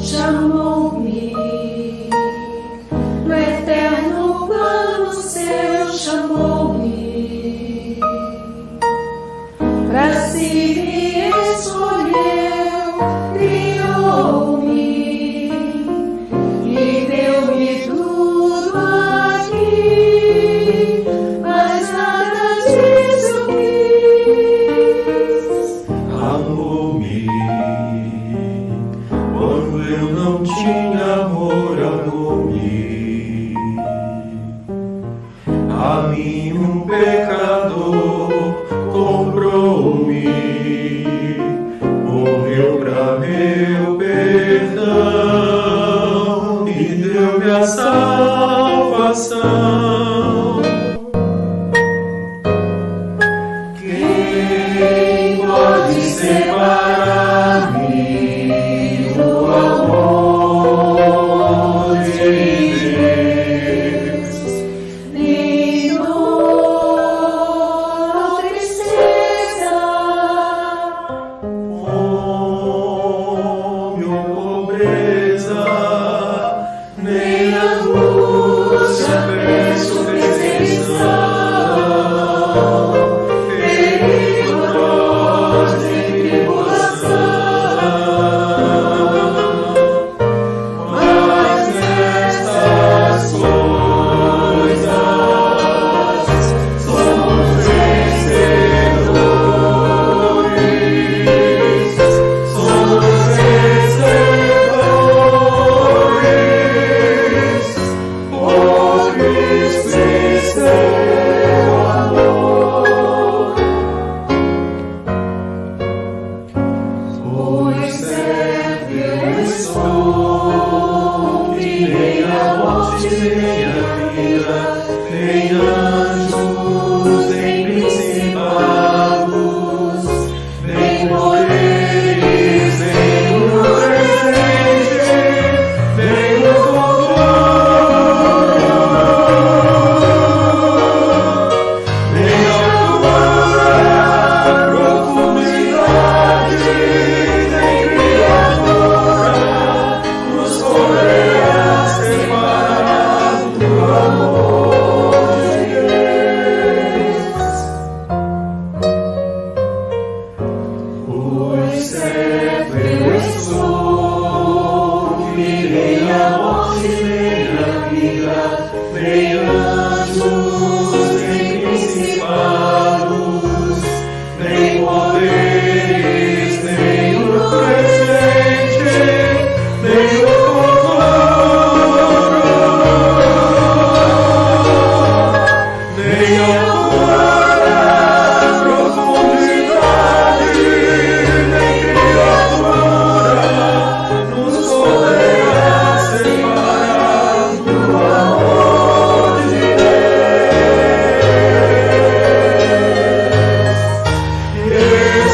chamou-me, no eterno plano seu chamou-me, pra si me escolheu, criou-me e deu-me tudo aqui, mas nada disso quis. Amou-me quando eu não tinha amor, amou-me. A mim um pecador comprou-me, morreu pra meu perdão e deu-me a salvação. Quem pode separar-me do amor de Deus? Nem dor ou tristeza, Fome ou pobreza, nem angústia, preço, perseguição, perigo, dor e tribulação. Mas nestas coisas somos vencedores, somos vencedores, por Cristo e seu amor. Pois certo eu estou que nem a morte, nem a vida, nem anjos, nem principados, nem poderes, nem o presente, nem o futuro, nem altura, profundidade, nem criatura nos poderá separar do amor de Deus. Pois certo eu estou que nem a morte, nem a vida, nem anjos, nem principados, nem poderes, nem o presente, nem o futuro, nem a altura, profundidade, nem criatura nos poderá separar do amor de Deus.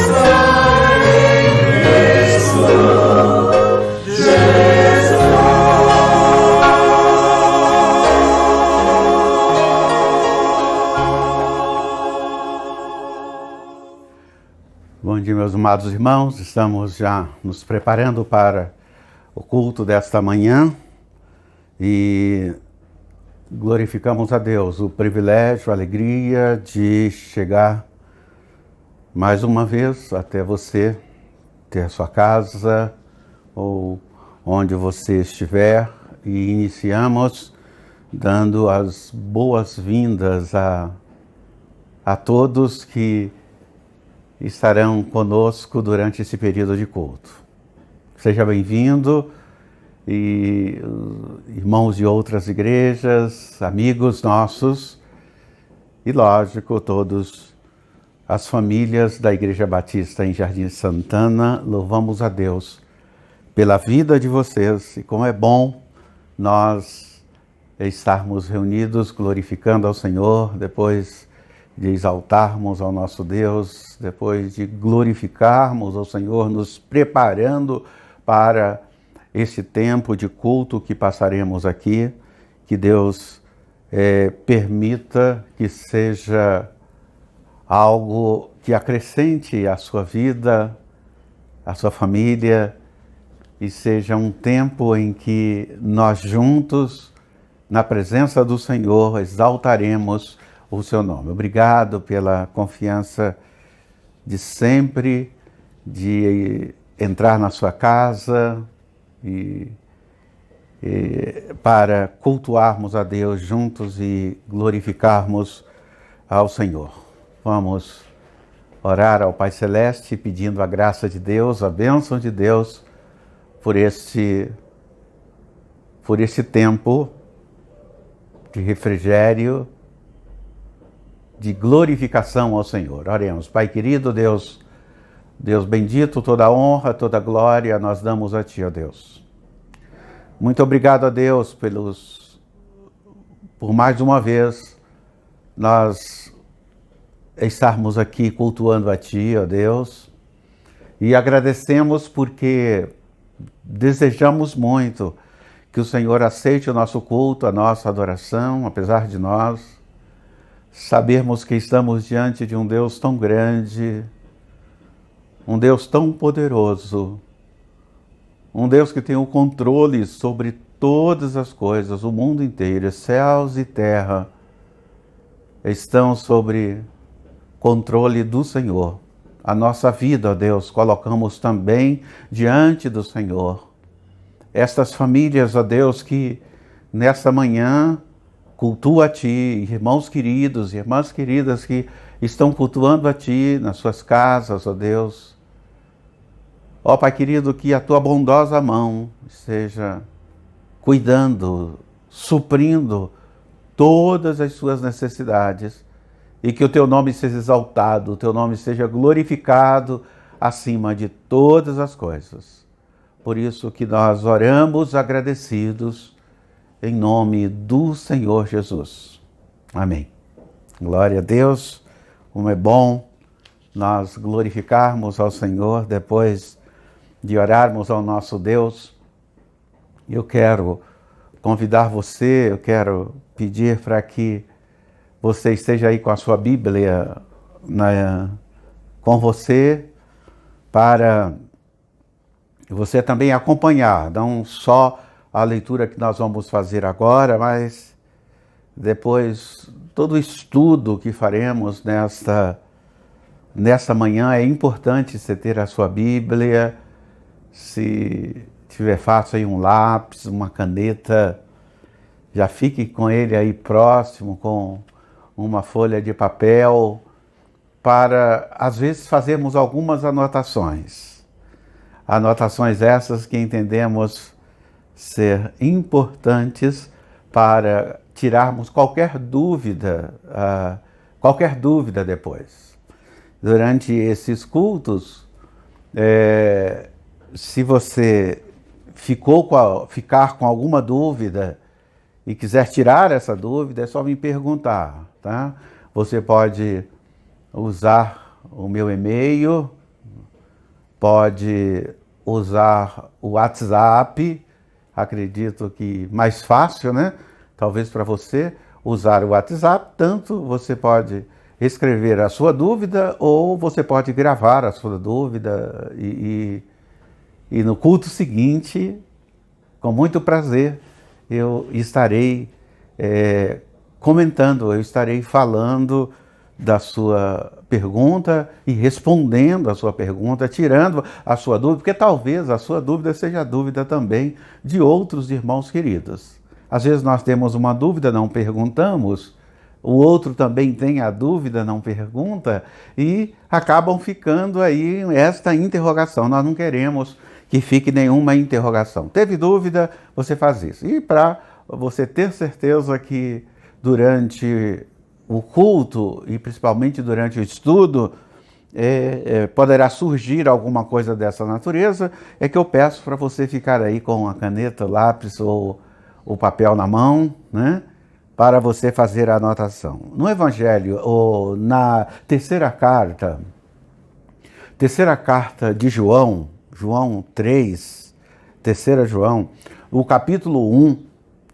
Está em Cristo Jesus. Bom dia, meus amados irmãos. Estamos já nos preparando para o culto desta manhã e glorificamos a Deus o privilégio, a alegria de chegar mais uma vez até você, ter sua casa ou onde você estiver, e iniciamos dando as boas-vindas a todos que estarão conosco durante esse período de culto. Seja bem-vindo, e irmãos de outras igrejas, amigos nossos, e lógico, todos as famílias da Igreja Batista em Jardim Santana. Louvamos a Deus pela vida de vocês, e como é bom nós estarmos reunidos glorificando ao Senhor, depois de exaltarmos ao nosso Deus, depois de glorificarmos ao Senhor, nos preparando para esse tempo de culto que passaremos aqui. Que Deus permita que seja algo que acrescente a sua vida, a sua família, e seja um tempo em que nós juntos, na presença do Senhor, exaltaremos o seu nome. Obrigado pela confiança de sempre, de entrar na sua casa e para cultuarmos a Deus juntos e glorificarmos ao Senhor. Vamos orar ao Pai Celeste pedindo a graça de Deus, a bênção de Deus por este tempo de refrigério, de glorificação ao Senhor. Oremos. Pai querido, Deus bendito, toda honra, toda glória nós damos a Ti, ó Deus. Muito obrigado a Deus por mais uma vez nós estarmos aqui cultuando a Ti, ó Deus, e agradecemos porque desejamos muito que o Senhor aceite o nosso culto, a nossa adoração, apesar de nós sabermos que estamos diante de um Deus tão grande, um Deus tão poderoso, um Deus que tem o controle sobre todas as coisas, o mundo inteiro, céus e terra, estão sob controle do Senhor. A nossa vida, ó Deus, colocamos também diante do Senhor. Estas famílias, ó Deus, que nesta manhã cultuam a Ti, irmãos queridos, irmãs queridas que estão cultuando a Ti nas suas casas, ó Deus. Ó Pai querido, que a Tua bondosa mão esteja cuidando, suprindo todas as suas necessidades e que o Teu nome seja exaltado, o Teu nome seja glorificado acima de todas as coisas. Por isso que nós oramos agradecidos em nome do Senhor Jesus. Amém. Glória a Deus, como é bom nós glorificarmos ao Senhor depois de orarmos ao nosso Deus. Eu quero convidar você, eu quero pedir para que você esteja aí com a sua Bíblia com você, para você também acompanhar, não só a leitura que nós vamos fazer agora, mas depois todo o estudo que faremos nesta manhã. É importante você ter a sua Bíblia, se tiver fácil aí um lápis, uma caneta, já fique com ele aí próximo, com uma folha de papel, para às vezes fazermos algumas anotações. Anotações essas que entendemos ser importantes para tirarmos qualquer dúvida depois. Durante esses cultos, se você ficar com alguma dúvida e quiser tirar essa dúvida, é só me perguntar, tá? Você pode usar o meu e-mail, pode usar o WhatsApp, acredito que mais fácil, né? Talvez para você usar o WhatsApp, tanto você pode escrever a sua dúvida ou você pode gravar a sua dúvida e no culto seguinte, com muito prazer, eu estarei comentando, eu estarei falando da sua pergunta e respondendo a sua pergunta, tirando a sua dúvida, porque talvez a sua dúvida seja a dúvida também de outros irmãos queridos. Às vezes nós temos uma dúvida, não perguntamos, o outro também tem a dúvida, não pergunta, e acabam ficando aí esta interrogação. Nós não queremos que fique nenhuma interrogação. Teve dúvida, você faz isso. E para você ter certeza que durante o culto e principalmente durante o estudo poderá surgir alguma coisa dessa natureza, é que eu peço para você ficar aí com a caneta, lápis ou o papel na mão, né? Para você fazer a anotação. No Evangelho, ou na terceira carta de João, João 3, terceira João, o capítulo 1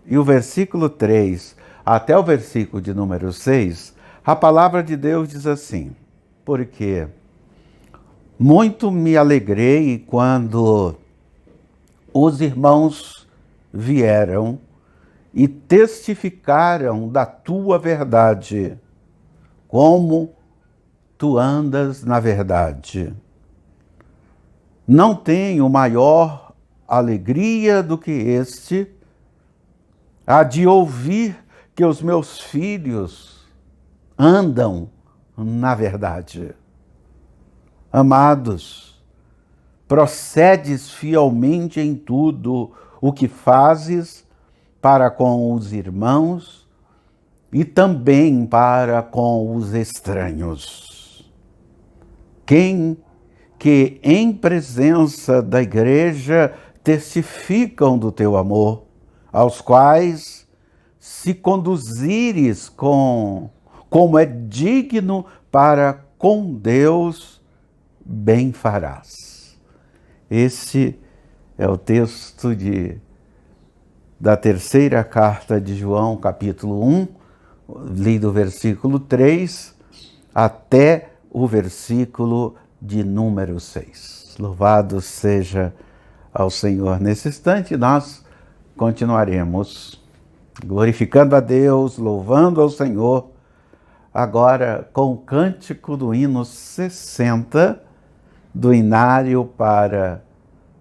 e o versículo 3 até o versículo de número 6, a palavra de Deus diz assim: porque muito me alegrei quando os irmãos vieram e testificaram da tua verdade, como tu andas na verdade. Não tenho maior alegria do que a de ouvir que os meus filhos andam na verdade. Amados, procedes fielmente em tudo o que fazes para com os irmãos e também para com os estranhos. Quem que em presença da igreja testificam do teu amor, aos quais, se conduzires como é digno para com Deus, bem farás. Esse é o texto da terceira carta de João, capítulo 1, li do versículo 3 até o versículo de número 6. Louvado seja ao Senhor. Nesse instante, nós continuaremos glorificando a Deus, louvando ao Senhor, agora com o cântico do hino 60, do inário para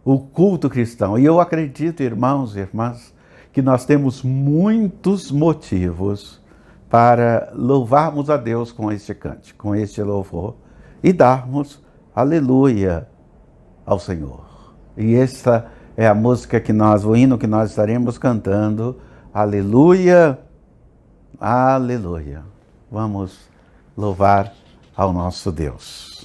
o culto cristão. E eu acredito, irmãos e irmãs, que nós temos muitos motivos para louvarmos a Deus com este cântico, com este louvor, e darmos aleluia ao Senhor. E essa é a música o hino que nós estaremos cantando, aleluia, aleluia. Vamos louvar ao nosso Deus.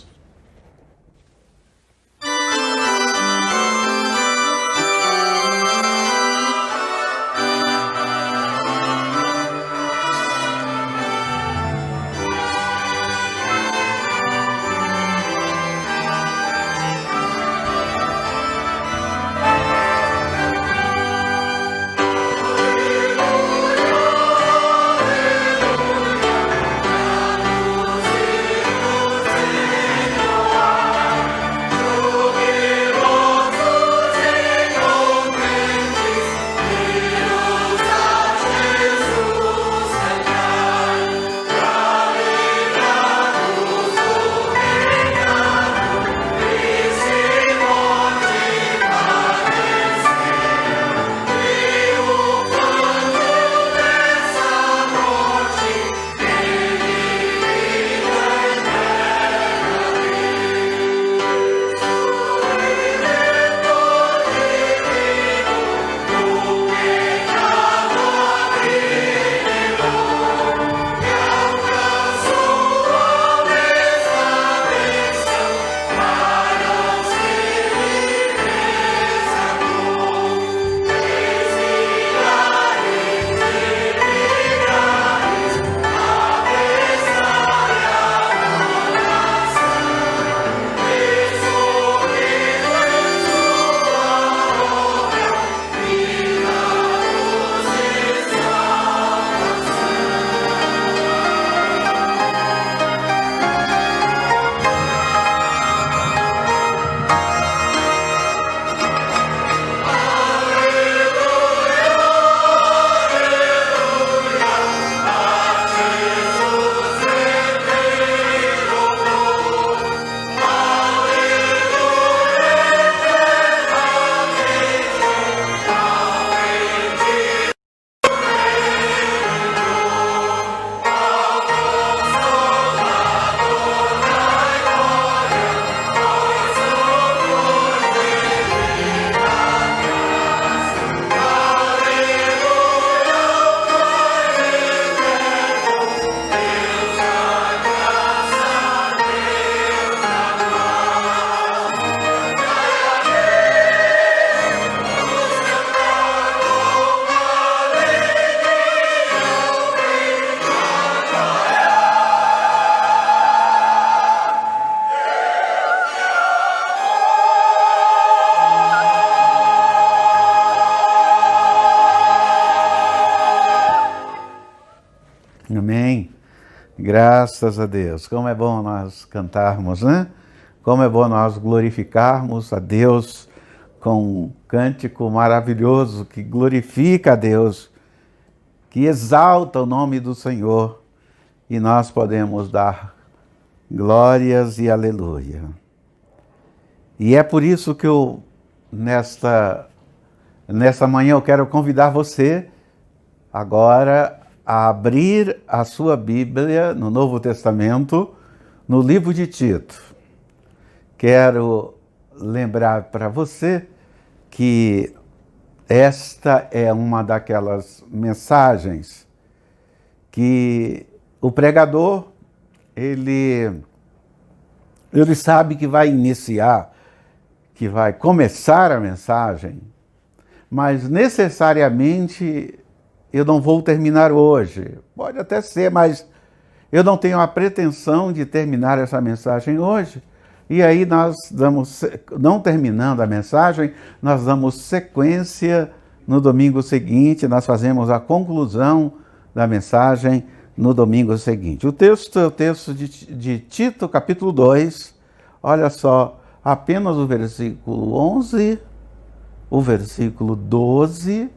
Amém. Graças a Deus. Como é bom nós cantarmos, né? Como é bom nós glorificarmos a Deus com um cântico maravilhoso que glorifica a Deus, que exalta o nome do Senhor, e nós podemos dar glórias e aleluia. E é por isso que nessa manhã eu quero convidar você agora a abrir a sua Bíblia no Novo Testamento, no livro de Tito. Quero lembrar para você que esta é uma daquelas mensagens que o pregador, ele sabe que vai iniciar, que vai começar a mensagem, mas necessariamente eu não vou terminar hoje. Pode até ser, mas eu não tenho a pretensão de terminar essa mensagem hoje. E aí nós não terminando a mensagem, nós damos sequência no domingo seguinte, nós fazemos a conclusão da mensagem no domingo seguinte. O texto é o texto de Tito, capítulo 2, olha só, apenas o versículo 11, o versículo 12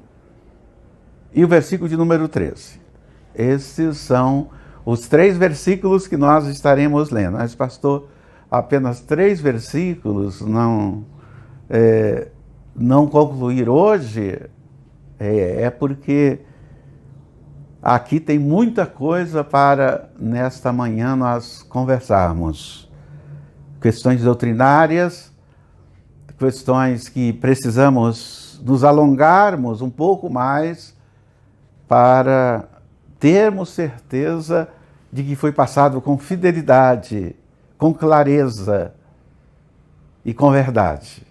e o versículo de número 13. Esses são os 3 versículos que nós estaremos lendo. Mas, pastor, apenas 3 versículos não concluir hoje, é porque aqui tem muita coisa para, nesta manhã, nós conversarmos. Questões doutrinárias, questões que precisamos nos alongarmos um pouco mais para termos certeza de que foi passado com fidelidade, com clareza e com verdade.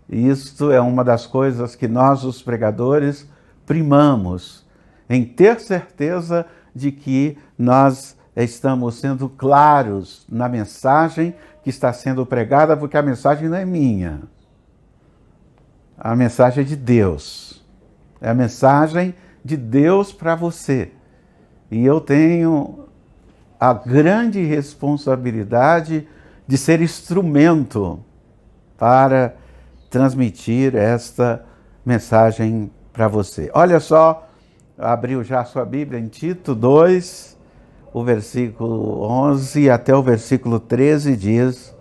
E isto é uma das coisas que nós, os pregadores, primamos, em ter certeza de que nós estamos sendo claros na mensagem que está sendo pregada, porque a mensagem não é minha. A mensagem é de Deus. É a mensagem de Deus para você. E eu tenho a grande responsabilidade de ser instrumento para transmitir esta mensagem para você. Olha só, abriu já a sua Bíblia em Tito 2, o versículo 11 até o versículo 13 diz: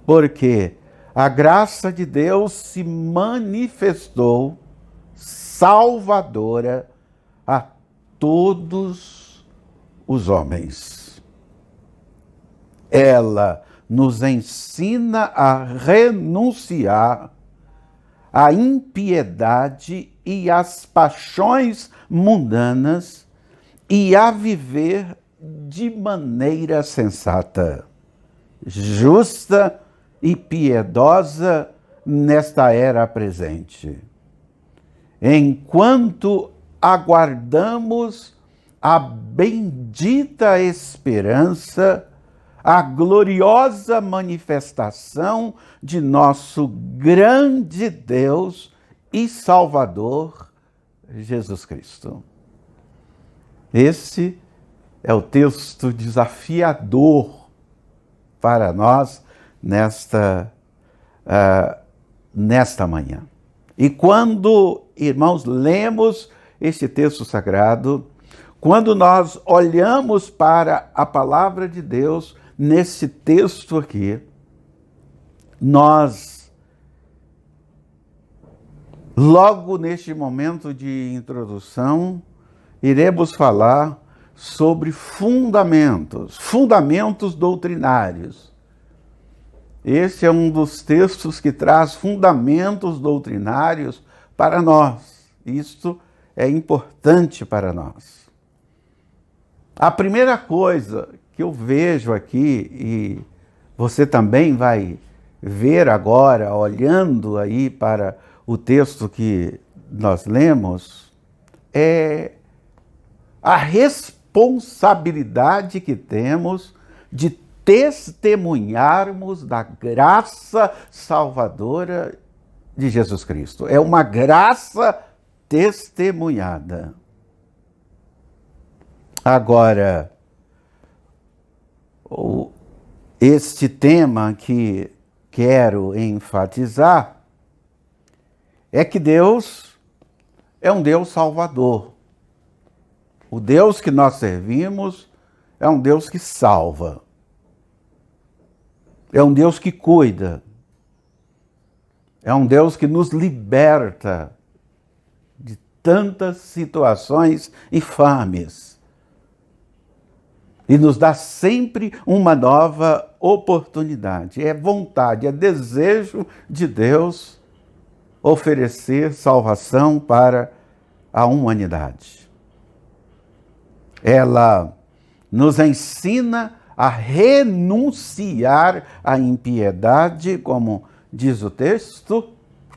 porque a graça de Deus se manifestou salvadora a todos os homens. Ela nos ensina a renunciar à impiedade e às paixões mundanas e a viver de maneira sensata, justa e piedosa nesta era presente, enquanto aguardamos a bendita esperança, a gloriosa manifestação de nosso grande Deus e Salvador, Jesus Cristo. Esse é o texto desafiador para nós nesta manhã. E quando, irmãos, lemos este texto sagrado, quando nós olhamos para a palavra de Deus nesse texto aqui, nós, logo neste momento de introdução, iremos falar sobre fundamentos doutrinários. Esse é um dos textos que traz fundamentos doutrinários para nós. Isto é importante para nós. A primeira coisa que eu vejo aqui, e você também vai ver agora, olhando aí para o texto que nós lemos, é a responsabilidade que temos de testemunharmos da graça salvadora de Jesus Cristo. É uma graça testemunhada. Agora, este tema que quero enfatizar é que Deus é um Deus salvador. O Deus que nós servimos é um Deus que salva. É um Deus que cuida. É um Deus que nos liberta de tantas situações infames. E nos dá sempre uma nova oportunidade. É vontade, é desejo de Deus oferecer salvação para a humanidade. Ela nos ensina a renunciar à impiedade, como diz o texto,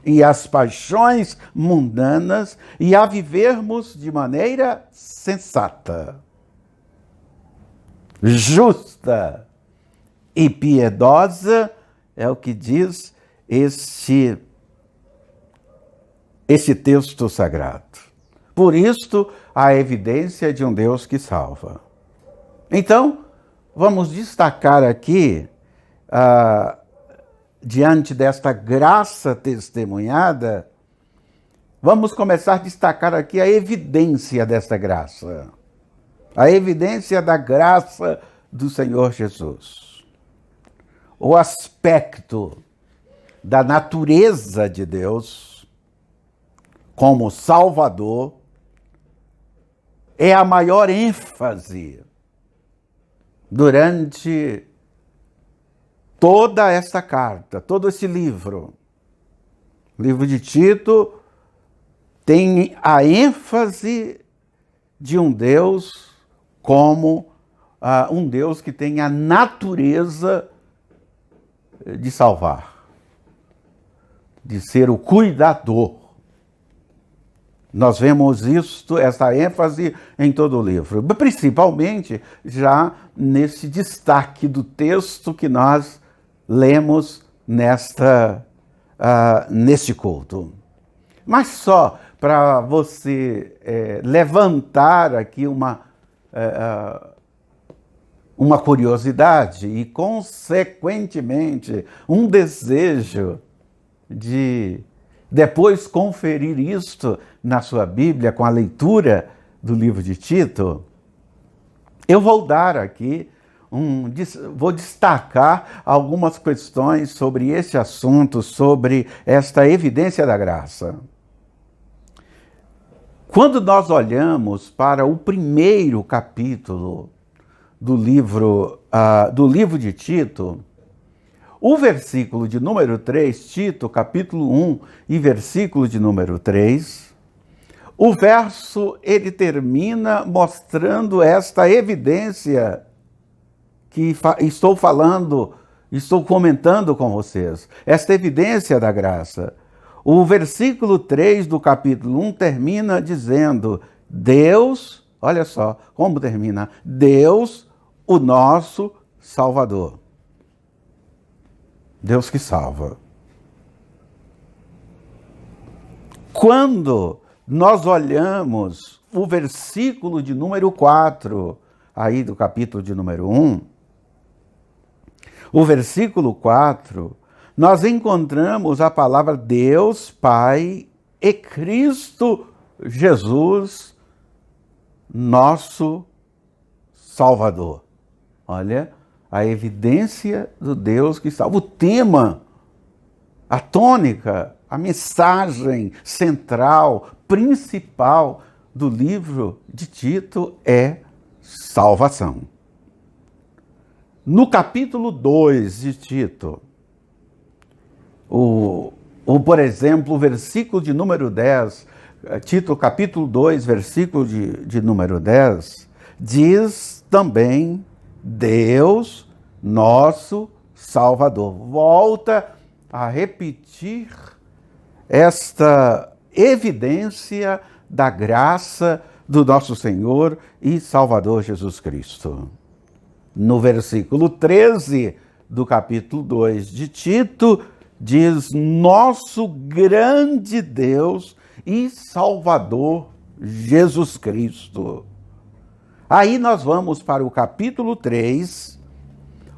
e às paixões mundanas, e a vivermos de maneira sensata, justa e piedosa, é o que diz este texto sagrado. Por isto, a evidência de um Deus que salva. Então, vamos destacar aqui, diante desta graça testemunhada, vamos começar a destacar aqui a evidência desta graça. A evidência da graça do Senhor Jesus. O aspecto da natureza de Deus como Salvador é a maior ênfase durante toda esta carta, todo esse livro. O livro de Tito tem a ênfase de um Deus como um Deus que tem a natureza de salvar, de ser o cuidador. Nós vemos essa ênfase em todo o livro, principalmente já nesse destaque do texto que nós lemos neste culto. Mas só para você levantar aqui uma curiosidade e, consequentemente, um desejo de depois conferir isto na sua Bíblia com a leitura do livro de Tito, eu vou dar aqui, vou destacar algumas questões sobre esse assunto, sobre esta evidência da graça. Quando nós olhamos para o primeiro capítulo do livro de Tito, o versículo de número 3, Tito, capítulo 1 e versículo de número 3, o verso, ele termina mostrando esta evidência que estou comentando com vocês, esta evidência da graça. O versículo 3 do capítulo 1 termina dizendo, Deus, olha só como termina, Deus, o nosso Salvador. Deus que salva. Quando nós olhamos o versículo de número 4, aí do capítulo de número 1, o versículo 4, nós encontramos a palavra Deus, Pai e Cristo Jesus, nosso Salvador. Olha, a evidência do Deus que salva. O tema, a tônica, a mensagem central, principal do livro de Tito é salvação. No capítulo 2 de Tito, por exemplo, o versículo de número 10, Tito capítulo 2, versículo de número 10, diz também Deus, nosso Salvador. Volta a repetir esta evidência da graça do nosso Senhor e Salvador Jesus Cristo. No versículo 13 do capítulo 2 de Tito, diz nosso grande Deus e Salvador Jesus Cristo. Aí nós vamos para o capítulo 3,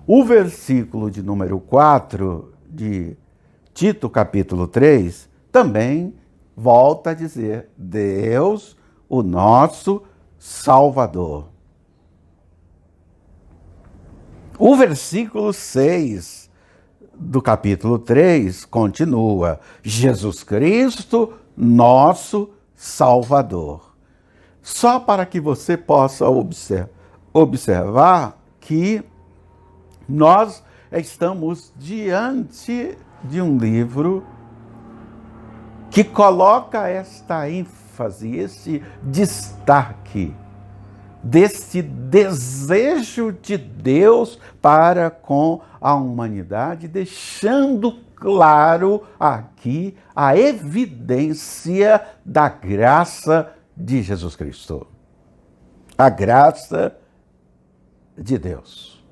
o versículo de número 4 de Tito, capítulo 3, também volta a dizer, Deus, o nosso Salvador. O versículo 6 do capítulo 3 continua, Jesus Cristo, nosso Salvador. Só para que você possa observar que nós estamos diante de um livro que coloca esta ênfase, esse destaque desse desejo de Deus para com a humanidade, deixando claro aqui a evidência da graça de Jesus Cristo. A graça de Deus.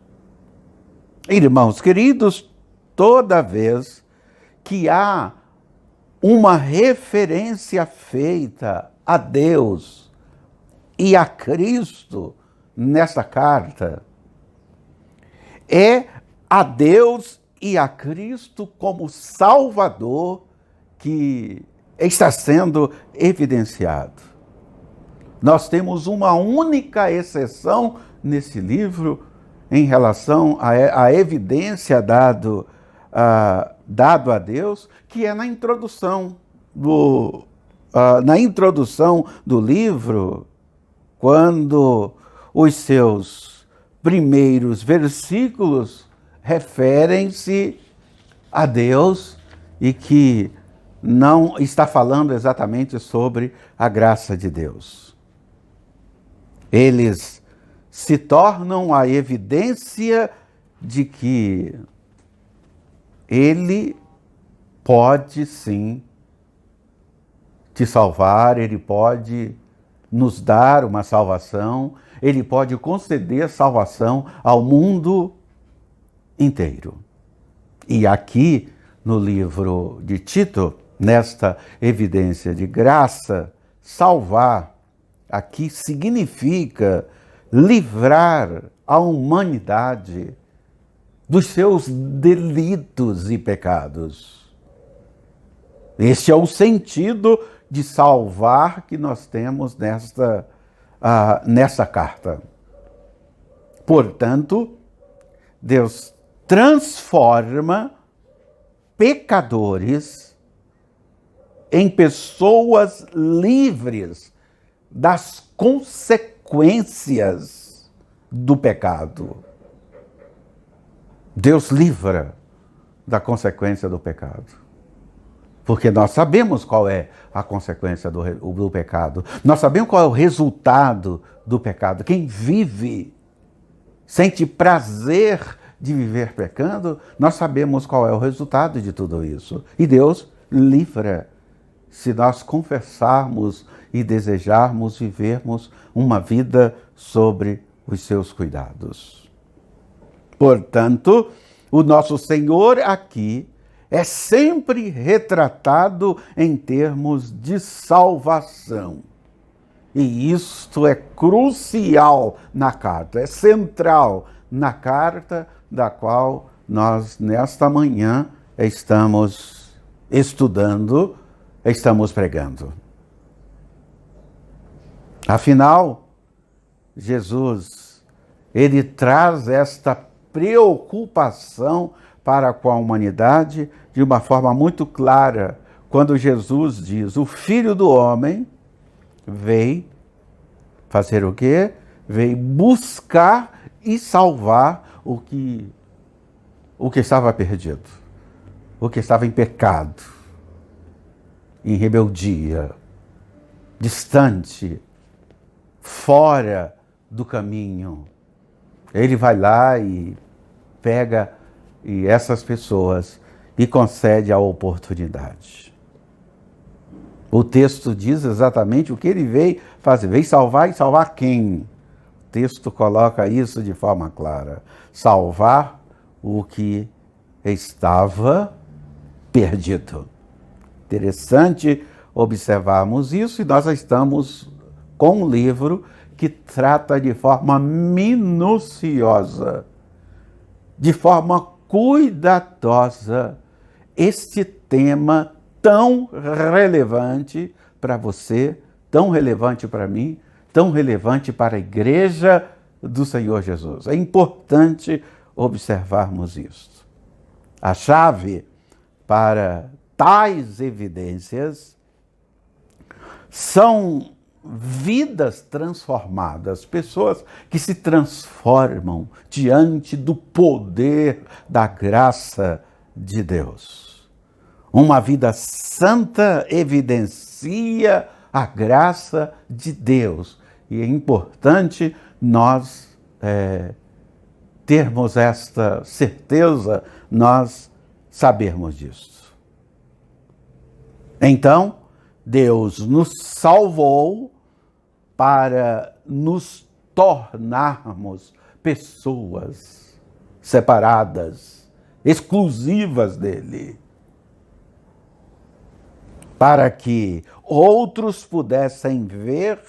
Irmãos queridos, toda vez que há uma referência feita a Deus e a Cristo nessa carta, é a Deus e a Cristo como Salvador que está sendo evidenciado. Nós temos uma única exceção nesse livro em relação à evidência dado a Deus, que é na introdução do livro, quando os seus primeiros versículos referem-se a Deus e que não está falando exatamente sobre a graça de Deus. Eles se tornam a evidência de que Ele pode sim te salvar, Ele pode nos dar uma salvação, Ele pode conceder salvação ao mundo inteiro. E aqui no livro de Tito, nesta evidência de graça, salvar aqui significa livrar a humanidade dos seus delitos e pecados. Este é o sentido de salvar que nós temos nessa carta. Portanto, Deus transforma pecadores em pessoas livres das consequências do pecado. Deus livra da consequência do pecado. Porque nós sabemos qual é a consequência do pecado. Nós sabemos qual é o resultado do pecado. Quem vive, sente prazer de viver pecando, nós sabemos qual é o resultado de tudo isso. E Deus livra se nós confessarmos e desejarmos vivermos uma vida sobre os seus cuidados. Portanto, o nosso Senhor aqui é sempre retratado em termos de salvação. E isto é crucial na carta, é central na carta da qual nós, nesta manhã, estamos estudando, estamos pregando. Afinal, Jesus, ele traz esta preocupação para com a humanidade de uma forma muito clara, quando Jesus diz, o Filho do Homem veio fazer o quê? Veio buscar e salvar o que estava perdido, o que estava em pecado, em rebeldia, distante, fora do caminho. Ele vai lá e pega essas pessoas e concede a oportunidade. O texto diz exatamente o que ele veio fazer. Veio salvar e salvar quem? O texto coloca isso de forma clara. Salvar o que estava perdido. Interessante observarmos isso, e nós estamos com um livro que trata de forma minuciosa, de forma cuidadosa, este tema tão relevante para você, tão relevante para mim, tão relevante para a igreja do Senhor Jesus. É importante observarmos isso. A chave para tais evidências são vidas transformadas, pessoas que se transformam diante do poder da graça de Deus. Uma vida santa evidencia a graça de Deus. E é importante nós termos esta certeza, nós sabermos disso. Então, Deus nos salvou para nos tornarmos pessoas separadas, exclusivas dele, para que outros pudessem ver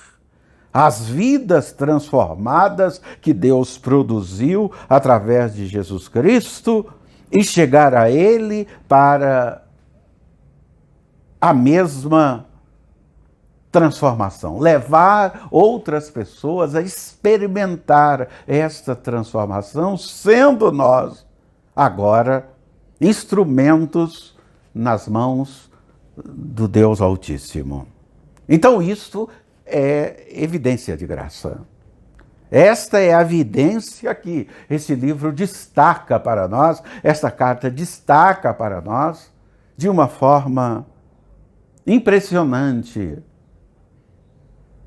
as vidas transformadas que Deus produziu através de Jesus Cristo e chegar a Ele para a mesma transformação, levar outras pessoas a experimentar esta transformação, sendo nós agora instrumentos nas mãos do Deus Altíssimo. Então isto é evidência de graça. Esta é a evidência que esse livro destaca para nós, esta carta destaca para nós de uma forma impressionante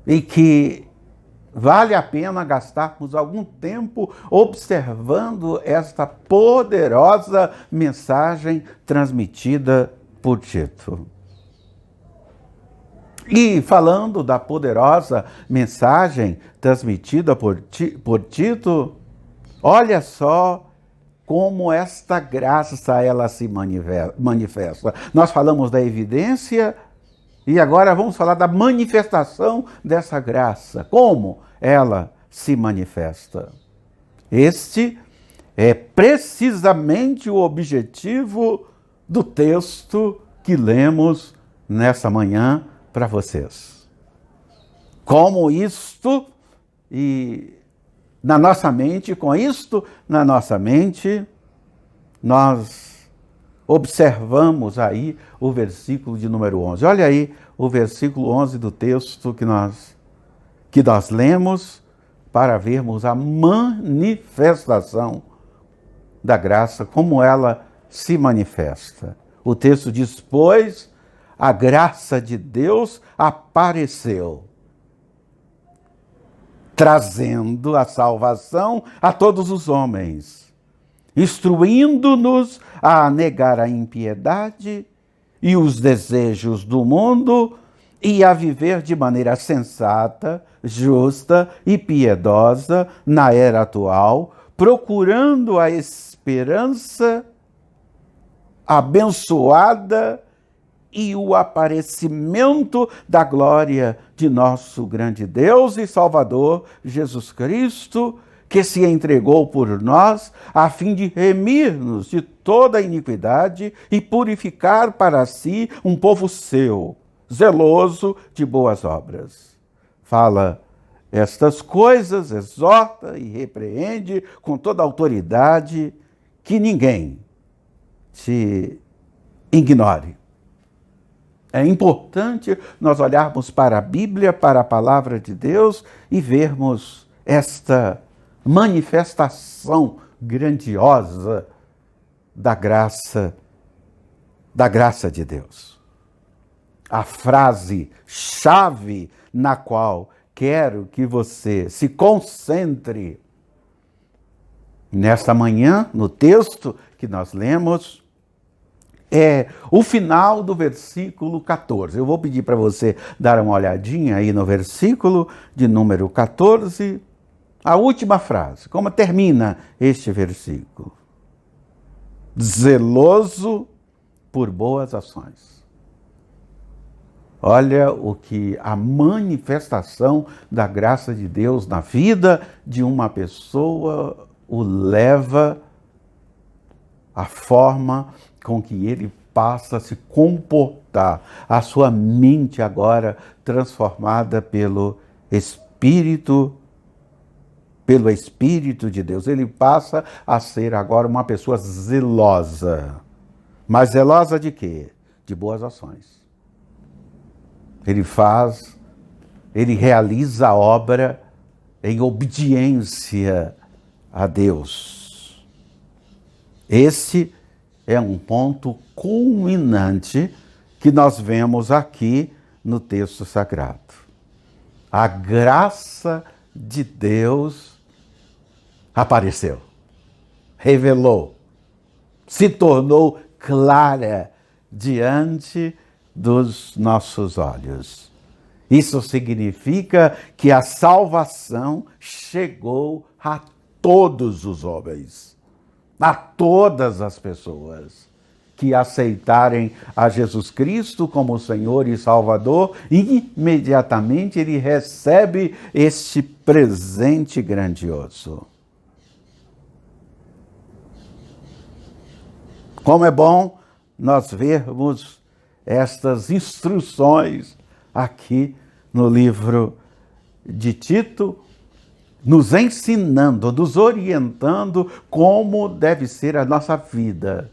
e que vale a pena gastarmos algum tempo observando esta poderosa mensagem transmitida por Tito. E falando da poderosa mensagem transmitida por Tito, olha só como esta graça ela se manifesta. Nós falamos da evidência e agora vamos falar da manifestação dessa graça. Como ela se manifesta? Este é precisamente o objetivo do texto que lemos nessa manhã para vocês. Como isto e na nossa mente, com isto na nossa mente, nós observamos aí o versículo de número 11. Olha aí o versículo 11 do texto que nós lemos para vermos a manifestação da graça, como ela se manifesta. O texto diz, pois, a graça de Deus apareceu, trazendo a salvação a todos os homens, instruindo-nos a negar a impiedade e os desejos do mundo e a viver de maneira sensata, justa e piedosa na era atual, procurando a esperança abençoada e o aparecimento da glória de nosso grande Deus e Salvador, Jesus Cristo, que se entregou por nós, a fim de remir-nos de toda iniquidade e purificar para si um povo seu, zeloso de boas obras. Fala estas coisas, exorta e repreende com toda autoridade, que ninguém te ignore. É importante nós olharmos para a Bíblia, para a palavra de Deus e vermos esta manifestação grandiosa da graça de Deus. A frase-chave na qual quero que você se concentre nesta manhã, no texto que nós lemos, é o final do versículo 14. Eu vou pedir para você dar uma olhadinha aí no versículo de número 14, a última frase. Como termina este versículo? Zeloso por boas ações. Olha o que a manifestação da graça de Deus na vida de uma pessoa o leva à forma com que ele passa a se comportar, a sua mente agora transformada pelo Espírito de Deus. Ele passa a ser agora uma pessoa zelosa. Mas zelosa de quê? De boas ações. Ele realiza a obra em obediência a Deus. Esse é um ponto culminante que nós vemos aqui no texto sagrado. A graça de Deus apareceu, revelou, se tornou clara diante dos nossos olhos. Isso significa que a salvação chegou a todos os homens, a todas as pessoas que aceitarem a Jesus Cristo como Senhor e Salvador. Imediatamente ele recebe este presente grandioso. Como é bom nós vermos estas instruções aqui no livro de Tito, nos ensinando, nos orientando como deve ser a nossa vida,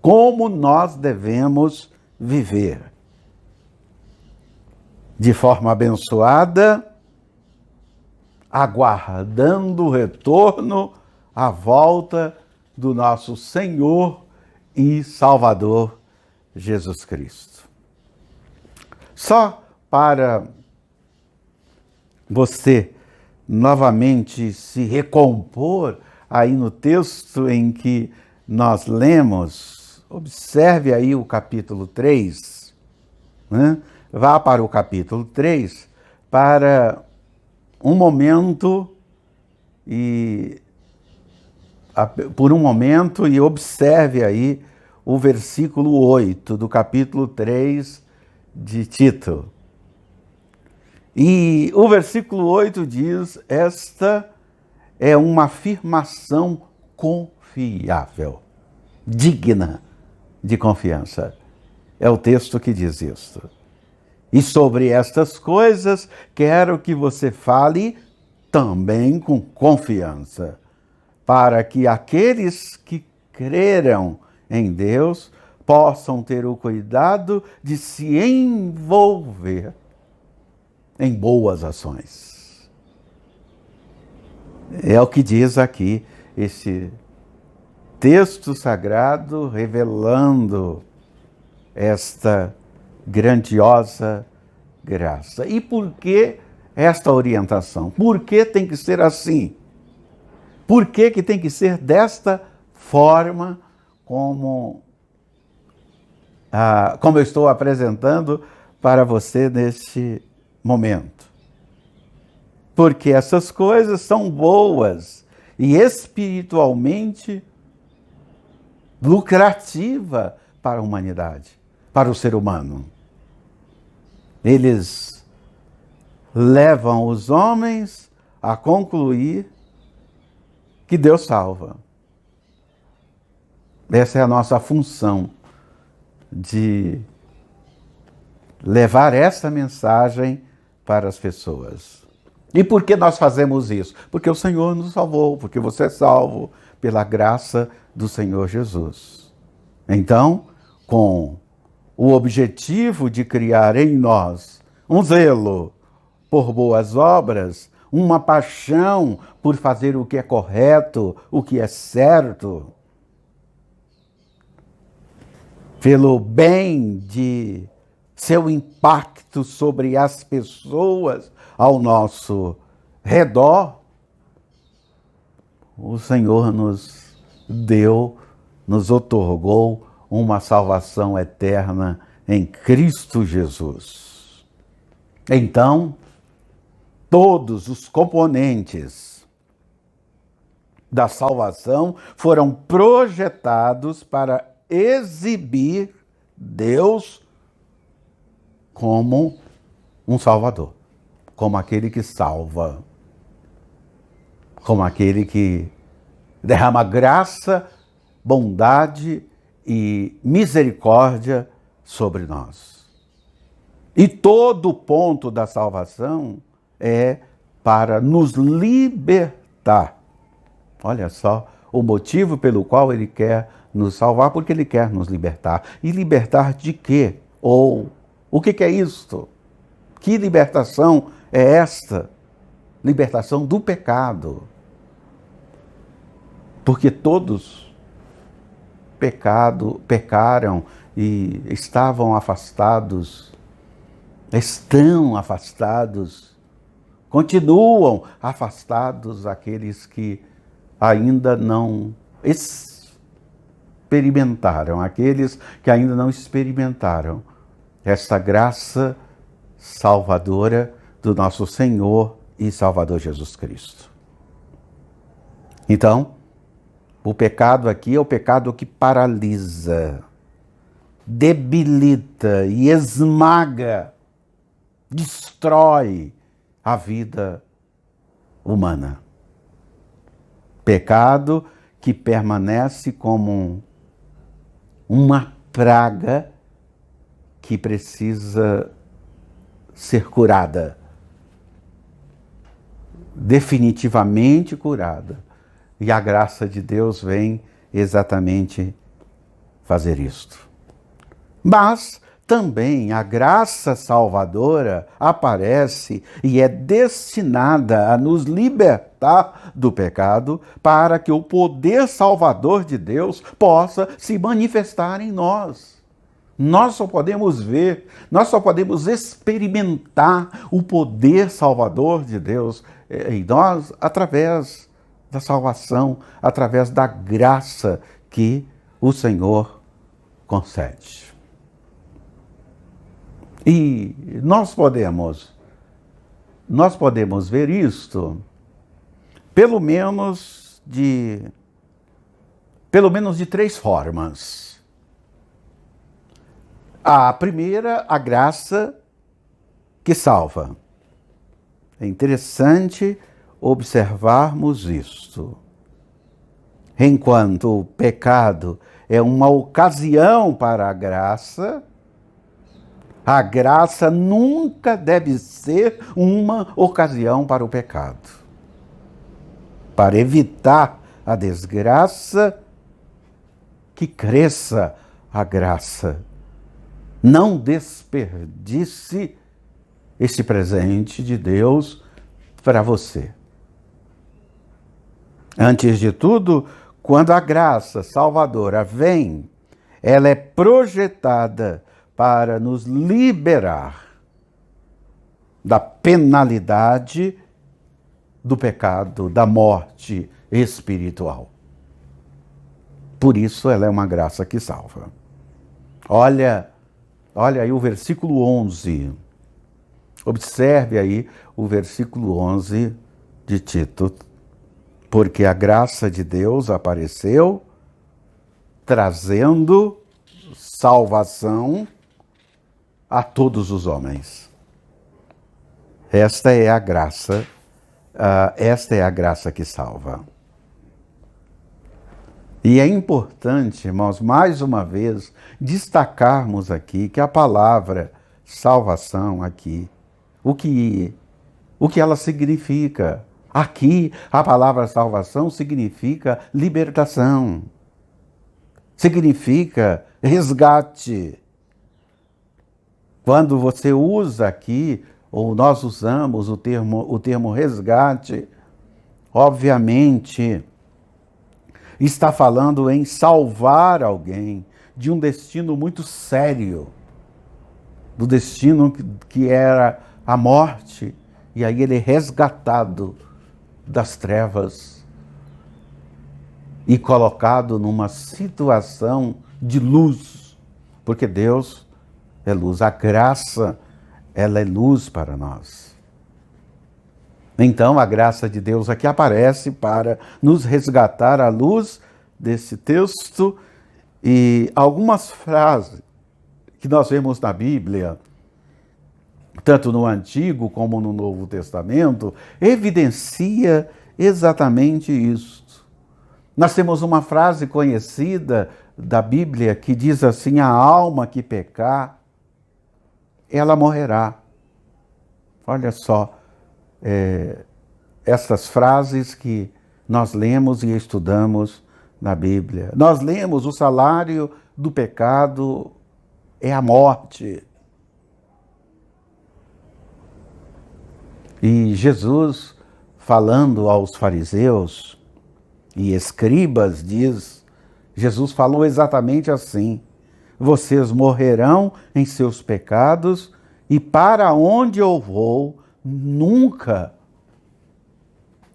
como nós devemos viver. De forma abençoada, aguardando o retorno, a volta do nosso Senhor e Salvador Jesus Cristo. Só para você novamente se recompor aí no texto em que nós lemos, observe aí o capítulo 3, né? Vá para o capítulo 3 para um momento por um momento e observe aí o versículo 8 do capítulo 3 de Tito. E o versículo 8 diz: esta é uma afirmação confiável, digna de confiança. É o texto que diz isto. E sobre estas coisas, quero que você fale também com confiança, para que aqueles que creram em Deus possam ter o cuidado de se envolver em boas ações. É o que diz aqui esse texto sagrado, revelando esta grandiosa graça. E por que esta orientação? Por que tem que ser assim? Por que tem que ser desta forma como eu estou apresentando para você neste momento? Porque essas coisas são boas e espiritualmente lucrativa para a humanidade, para o ser humano. Eles levam os homens a concluir que Deus salva. Essa é a nossa função, de levar essa mensagem para as pessoas. E por que nós fazemos isso? Porque o Senhor nos salvou, porque você é salvo pela graça do Senhor Jesus. Então, com o objetivo de criar em nós um zelo por boas obras, uma paixão por fazer o que é correto, o que é certo, pelo bem de seu impacto sobre as pessoas ao nosso redor, o Senhor nos otorgou uma salvação eterna em Cristo Jesus. Então, todos os componentes da salvação foram projetados para exibir Deus como um Salvador, como aquele que salva, como aquele que derrama graça, bondade e misericórdia sobre nós. E todo o ponto da salvação é para nos libertar. Olha só o motivo pelo qual ele quer nos salvar, porque ele quer nos libertar. E libertar de quê? Ou o que é isto? Que libertação é esta? Libertação do pecado. Porque todos pecaram e estão afastados, continuam afastados aqueles que ainda não experimentaram esta graça salvadora do nosso Senhor e Salvador Jesus Cristo. Então, o pecado aqui é o pecado que paralisa, debilita e esmaga, destrói a vida humana. Pecado que permanece como uma praga que precisa ser curada, definitivamente curada. E a graça de Deus vem exatamente fazer isto. Mas também a graça salvadora aparece e é destinada a nos libertar do pecado para que o poder salvador de Deus possa se manifestar em nós. Nós só podemos ver, nós só podemos experimentar o poder salvador de Deus em nós através da salvação, através da graça que o Senhor concede. E nós podemos ver isto pelo menos de 3 formas. A primeira, a graça que salva. É interessante observarmos isto. Enquanto o pecado é uma ocasião para a graça nunca deve ser uma ocasião para o pecado. Para evitar a desgraça, que cresça a graça. Não desperdice esse presente de Deus para você. Antes de tudo, quando a graça salvadora vem, ela é projetada para nos liberar da penalidade do pecado, da morte espiritual. Por isso ela é uma graça que salva. Olha aí o versículo 11. Observe aí o versículo 11 de Tito. Porque a graça de Deus apareceu trazendo salvação a todos os homens. Esta é a graça que salva. E é importante, irmãos, mais uma vez, destacarmos aqui que a palavra salvação aqui, o que ela significa. Aqui, a palavra salvação significa libertação, significa resgate. Quando você usa aqui, ou nós usamos o termo resgate, obviamente está falando em salvar alguém de um destino muito sério, do destino que era a morte, e aí ele é resgatado das trevas e colocado numa situação de luz, porque Deus é luz, a graça, ela é luz para nós. Então, a graça de Deus aqui aparece para nos resgatar à luz desse texto, e algumas frases que nós vemos na Bíblia, tanto no Antigo como no Novo Testamento, evidencia exatamente isto. Nós temos uma frase conhecida da Bíblia que diz assim: a alma que pecar, ela morrerá. Olha só, essas frases que nós lemos e estudamos na Bíblia. Nós lemos: o salário do pecado é a morte. E Jesus, falando aos fariseus e escribas, Jesus falou exatamente assim: vocês morrerão em seus pecados, e para onde eu vou, nunca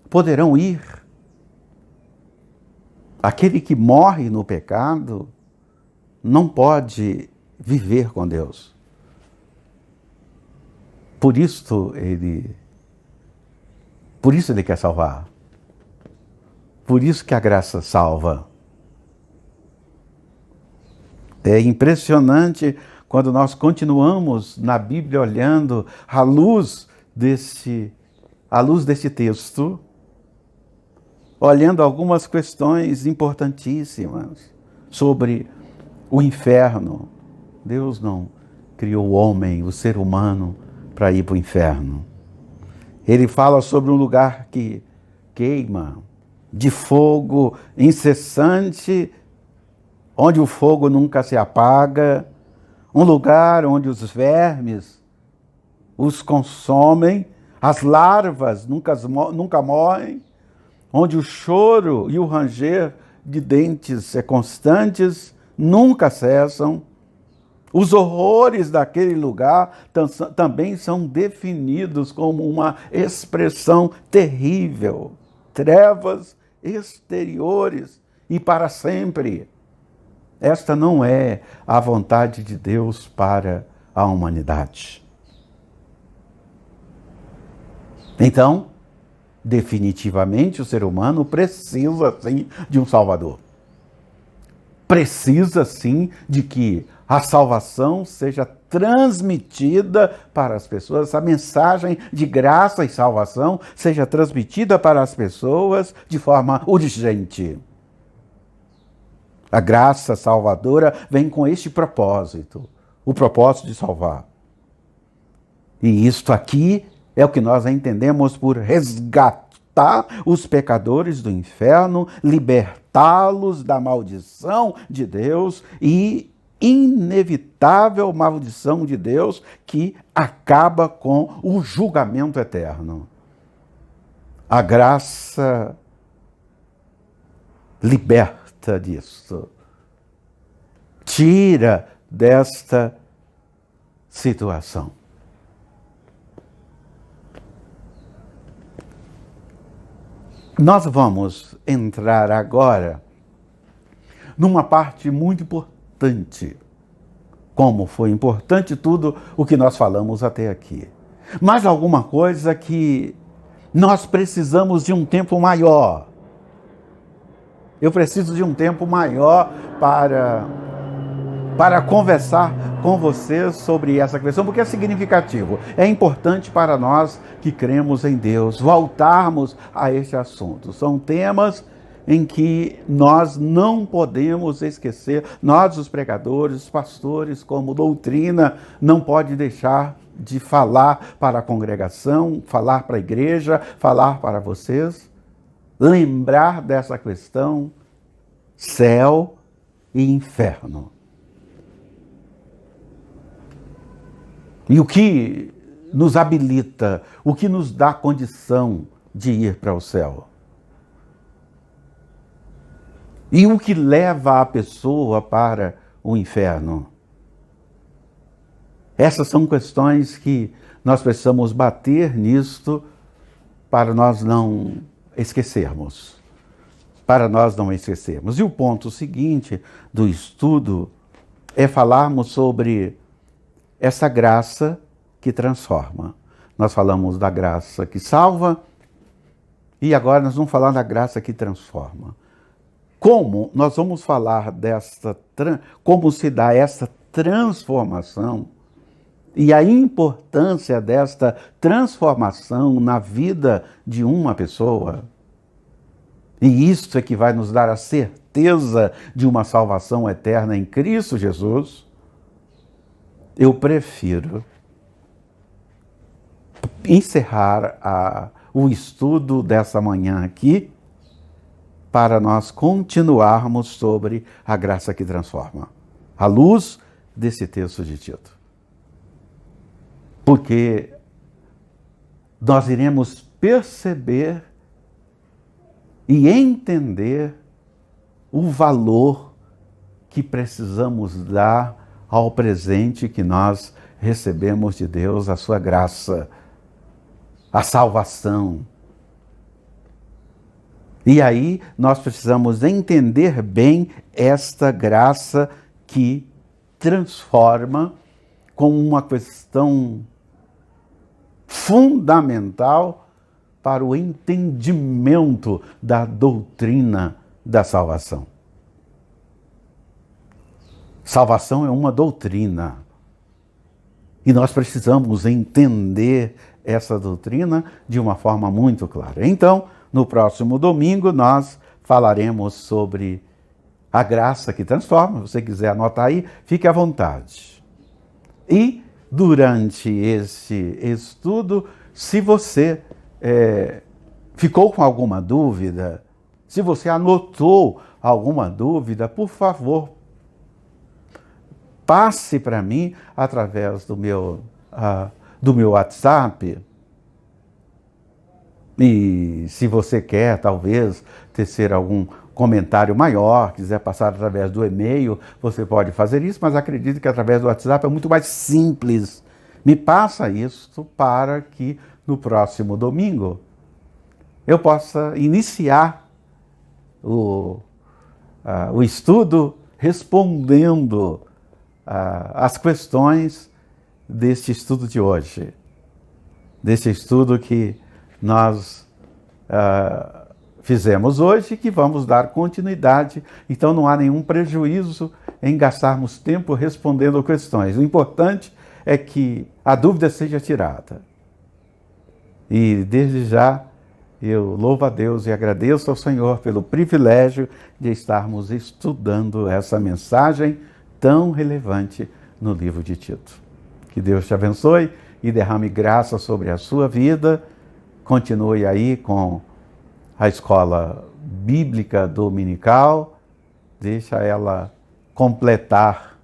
poderão ir. Aquele que morre no pecado não pode viver com Deus. Por isso ele quer salvar. Por isso que a graça salva. É impressionante quando nós continuamos na Bíblia olhando à luz desse texto, olhando algumas questões importantíssimas sobre o inferno. Deus não criou o homem, o ser humano, para ir para o inferno. Ele fala sobre um lugar que queima, de fogo incessante, onde o fogo nunca se apaga, um lugar onde os vermes os consomem, as larvas nunca morrem, onde o choro e o ranger de dentes constantes nunca cessam. Os horrores daquele lugar também são definidos como uma expressão terrível, trevas exteriores e para sempre. Esta não é a vontade de Deus para a humanidade. Então, definitivamente, o ser humano precisa, sim, de um Salvador. Precisa, sim, de que a salvação seja transmitida para as pessoas, essa mensagem de graça e salvação seja transmitida para as pessoas de forma urgente. A graça salvadora vem com este propósito, o propósito de salvar. E isto aqui é o que nós entendemos por resgatar os pecadores do inferno, libertá-los da maldição de Deus e inevitável maldição de Deus que acaba com o julgamento eterno. A graça liberta disso, tira desta situação. Nós vamos entrar agora numa parte muito importante, como foi importante tudo o que nós falamos até aqui. Mas alguma coisa que nós precisamos de um tempo maior. Eu preciso de um tempo maior para conversar com vocês sobre essa questão, porque é significativo. É importante para nós que cremos em Deus voltarmos a este assunto. São temas em que nós não podemos esquecer, nós os pregadores, os pastores, como doutrina, não pode deixar de falar para a congregação, falar para a igreja, falar para vocês, lembrar dessa questão céu e inferno. E o que nos habilita, o que nos dá condição de ir para o céu? E o que leva a pessoa para o inferno? Essas são questões que nós precisamos bater nisto para nós não esquecermos. Para nós não esquecermos. E o ponto seguinte do estudo é falarmos sobre essa graça que transforma. Nós falamos da graça que salva e agora nós vamos falar da graça que transforma. Como nós vamos falar como se dá essa transformação e a importância desta transformação na vida de uma pessoa. E isso é que vai nos dar a certeza certeza de uma salvação eterna em Cristo Jesus, eu prefiro encerrar o estudo dessa manhã aqui para nós continuarmos sobre a graça que transforma, à luz desse texto de Tito. Porque nós iremos perceber e entender o valor que precisamos dar ao presente que nós recebemos de Deus, a sua graça, a salvação. E aí nós precisamos entender bem esta graça que transforma como uma questão fundamental para o entendimento da doutrina da salvação. Salvação é uma doutrina. E nós precisamos entender essa doutrina de uma forma muito clara. Então, no próximo domingo, nós falaremos sobre a graça que transforma. Se você quiser anotar aí, fique à vontade. E, durante esse estudo, se você ficou com alguma dúvida, se você anotou alguma dúvida, por favor, passe para mim através do meu WhatsApp. E se você quer, talvez, tecer algum comentário maior, quiser passar através do e-mail, você pode fazer isso, mas acredito que através do WhatsApp é muito mais simples. Me passa isso para que no próximo domingo eu possa iniciar o estudo respondendo as questões deste estudo de hoje, deste estudo que nós fizemos hoje e que vamos dar continuidade. Então não há nenhum prejuízo em gastarmos tempo respondendo questões. O importante é que a dúvida seja tirada. E desde já eu louvo a Deus e agradeço ao Senhor pelo privilégio de estarmos estudando essa mensagem tão relevante no livro de Tito. Que Deus te abençoe e derrame graça sobre a sua vida. Continue aí com a escola bíblica dominical, deixa ela completar,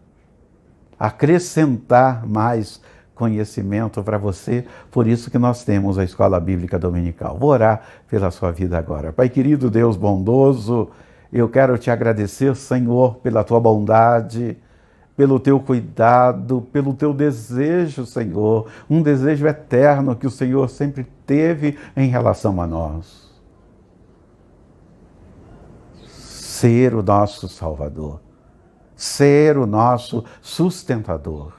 acrescentar mais conhecimento para você. Por isso que nós temos a escola bíblica dominical. Vou orar pela sua vida agora. Pai querido, Deus bondoso, eu quero te agradecer, Senhor, pela tua bondade, pelo teu cuidado, pelo teu desejo, Senhor, um desejo eterno que o Senhor sempre teve em relação a nós. Ser o nosso Salvador, ser o nosso sustentador,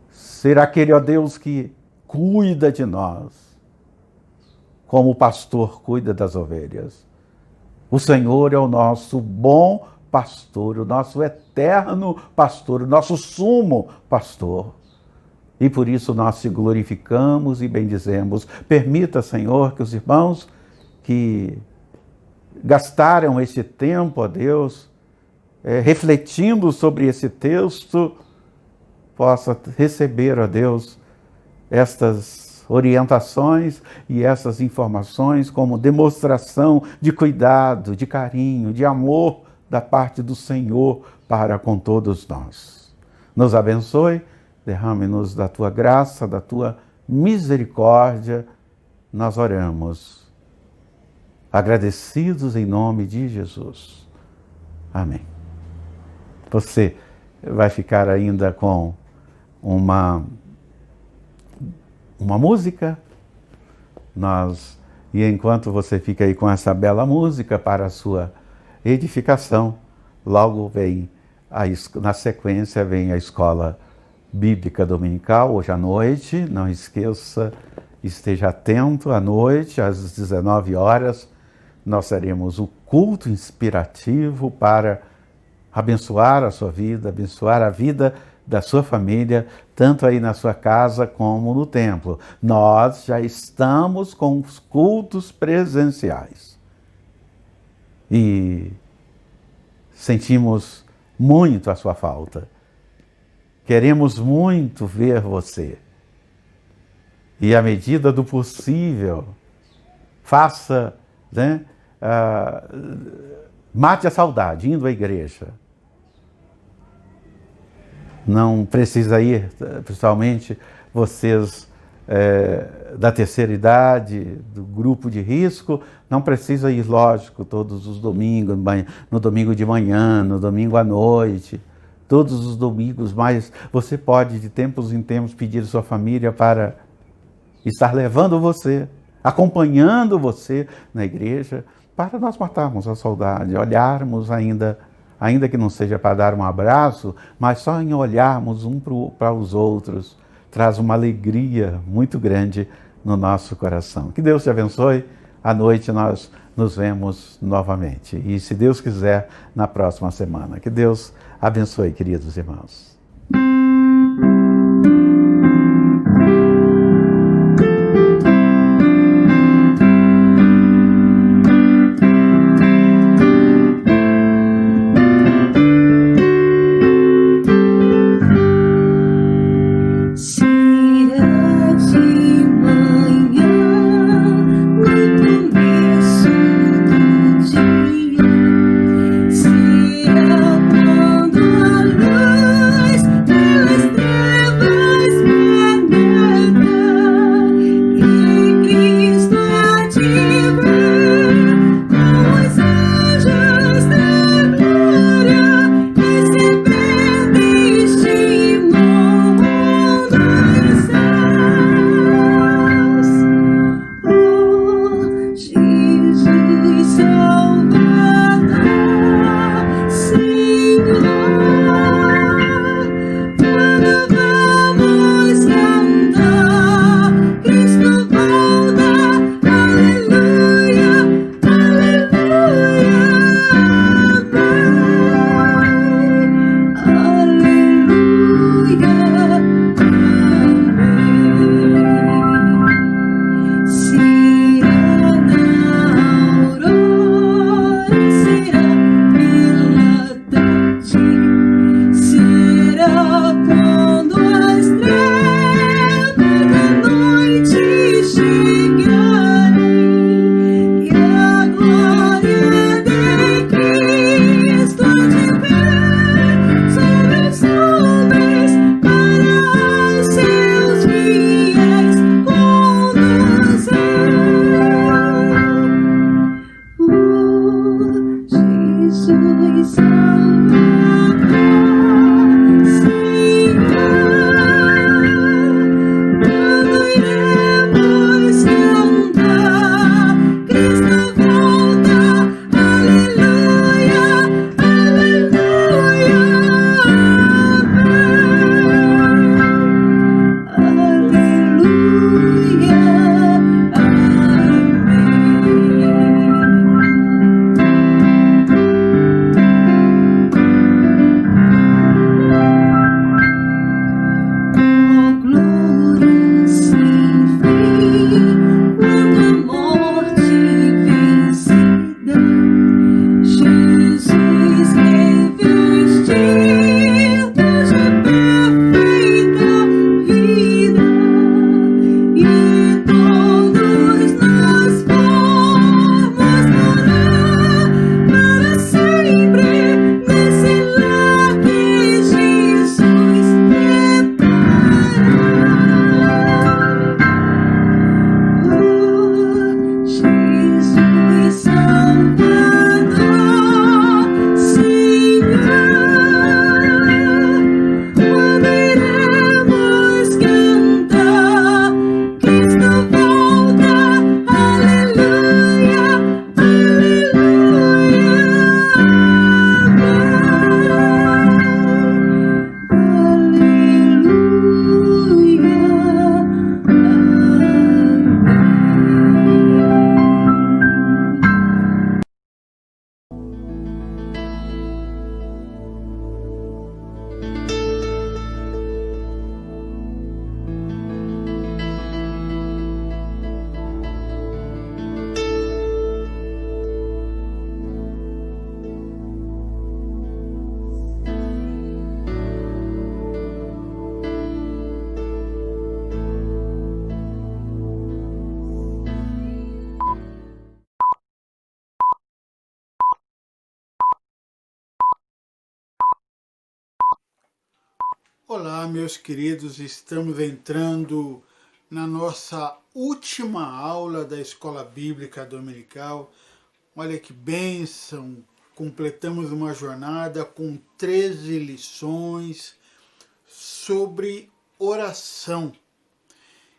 ser aquele, ó Deus, que cuida de nós, como o pastor cuida das ovelhas. O Senhor é o nosso bom pastor, o nosso eterno pastor, o nosso sumo pastor. E por isso nós te glorificamos e bendizemos. Permita, Senhor, que os irmãos que gastaram esse tempo, ó Deus, refletindo sobre esse texto, possa receber, ó Deus, estas orientações e essas informações como demonstração de cuidado, de carinho, de amor da parte do Senhor para com todos nós. Nos abençoe, derrame-nos da tua graça, da tua misericórdia. Nós oramos, agradecidos em nome de Jesus. Amém. Você vai ficar ainda com uma música. E enquanto você fica aí com essa bela música para a sua edificação, logo vem, na sequência, vem a escola bíblica dominical, hoje à noite. Não esqueça, esteja atento, à noite, às 19 horas, nós teremos o culto inspirativo para abençoar a sua vida, abençoar a vida da sua família, tanto aí na sua casa como no templo. Nós já estamos com os cultos presenciais. E sentimos muito a sua falta. Queremos muito ver você. E à medida do possível, faça, né, mate a saudade, indo à igreja. Não precisa ir, principalmente vocês da terceira idade, do grupo de risco, não precisa ir, lógico, todos os domingos, no domingo de manhã, no domingo à noite, todos os domingos, mas você pode, de tempos em tempos, pedir à sua família para estar levando você, acompanhando você na igreja, para nós matarmos a saudade, olharmos ainda que não seja para dar um abraço, mas só em olharmos um para os outros, traz uma alegria muito grande no nosso coração. Que Deus te abençoe. À noite nós nos vemos novamente. E se Deus quiser, na próxima semana. Que Deus abençoe, queridos irmãos. Será quando a luz Olá, meus queridos, estamos entrando na nossa última aula da Escola Bíblica Dominical. Olha que bênção! Completamos uma jornada com 13 lições sobre oração.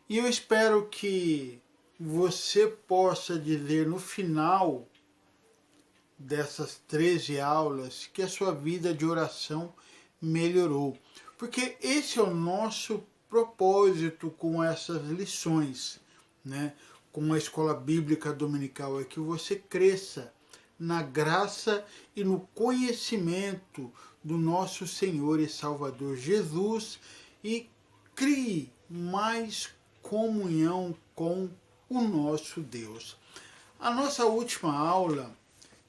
E eu espero que você possa dizer no final dessas 13 aulas que a sua vida de oração melhorou. Porque esse é o nosso propósito com essas lições, né? Com a Escola Bíblica Dominical, é que você cresça na graça e no conhecimento do nosso Senhor e Salvador Jesus e crie mais comunhão com o nosso Deus. A nossa última aula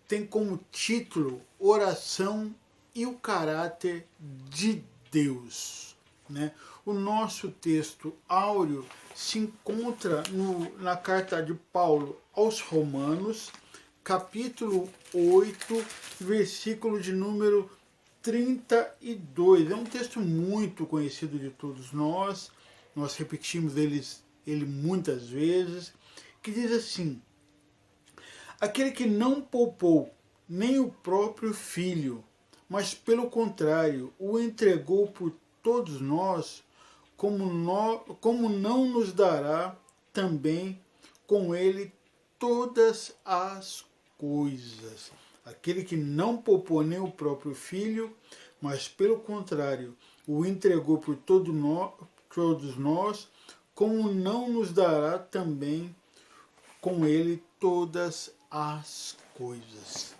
tem como título Oração e o Caráter de Deus. Né? O nosso texto áureo se encontra na carta de Paulo aos Romanos, capítulo 8, versículo de número 32. É um texto muito conhecido de todos nós repetimos ele muitas vezes, que diz assim: aquele que não poupou nem o próprio filho, mas pelo contrário o entregou por todos nós, como não nos dará também com ele todas as coisas? Aquele que não poupou nem o próprio filho, mas pelo contrário o entregou por todos nós, como não nos dará também com ele todas as coisas?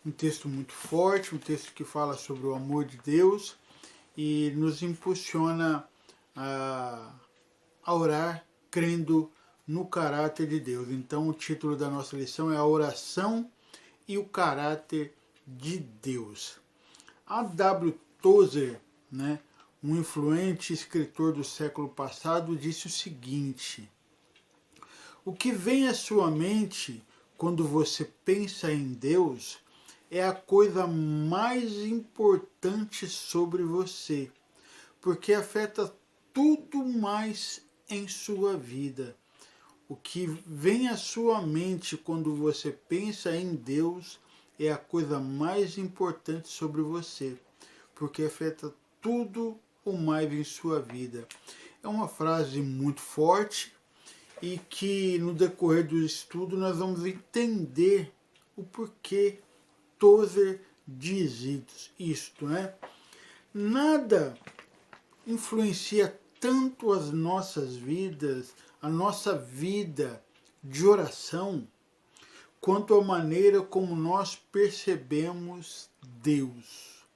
Um texto muito forte, um texto que fala sobre o amor de Deus e nos impulsiona a orar crendo no caráter de Deus. Então o título da nossa lição é a oração e o caráter de Deus. A W. Tozer, né, um influente escritor do século passado, disse o seguinte: o que vem à sua mente quando você pensa em Deus é a coisa mais importante sobre você, porque afeta tudo mais em sua vida. O que vem à sua mente quando você pensa em Deus é a coisa mais importante sobre você, porque afeta tudo o mais em sua vida. É uma frase muito forte e que no decorrer do estudo nós vamos entender o porquê Tozer diz isto, né? Nada influencia tanto as nossas vidas, a nossa vida de oração, quanto a maneira como nós percebemos Deus.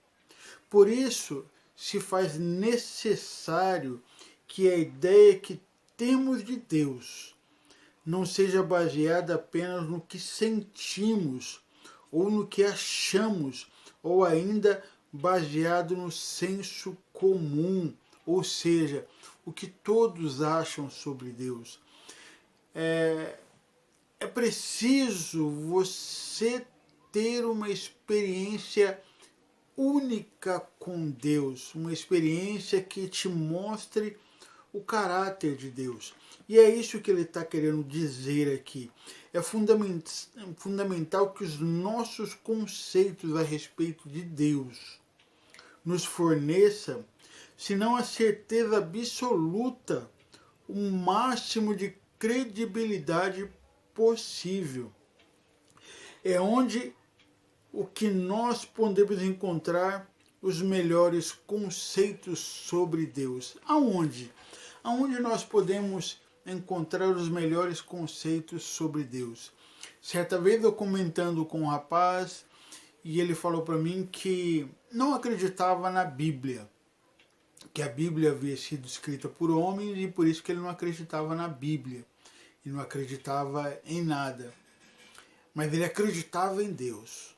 Por isso, se faz necessário que a ideia que temos de Deus não seja baseada apenas no que sentimos ou no que achamos, ou ainda baseado no senso comum, ou seja, o que todos acham sobre Deus. É preciso você ter uma experiência única com Deus, uma experiência que te mostre o caráter de Deus. E é isso que ele está querendo dizer aqui. É fundamental que os nossos conceitos a respeito de Deus nos forneça, se não a certeza absoluta, o máximo de credibilidade possível. É onde o que nós podemos encontrar os melhores conceitos sobre Deus. Aonde? Aonde nós podemos encontrar os melhores conceitos sobre Deus? Certa vez eu comentando com um rapaz, e ele falou para mim que não acreditava na Bíblia, que a Bíblia havia sido escrita por homens e por isso que ele não acreditava na Bíblia e não acreditava em nada, mas ele acreditava em Deus.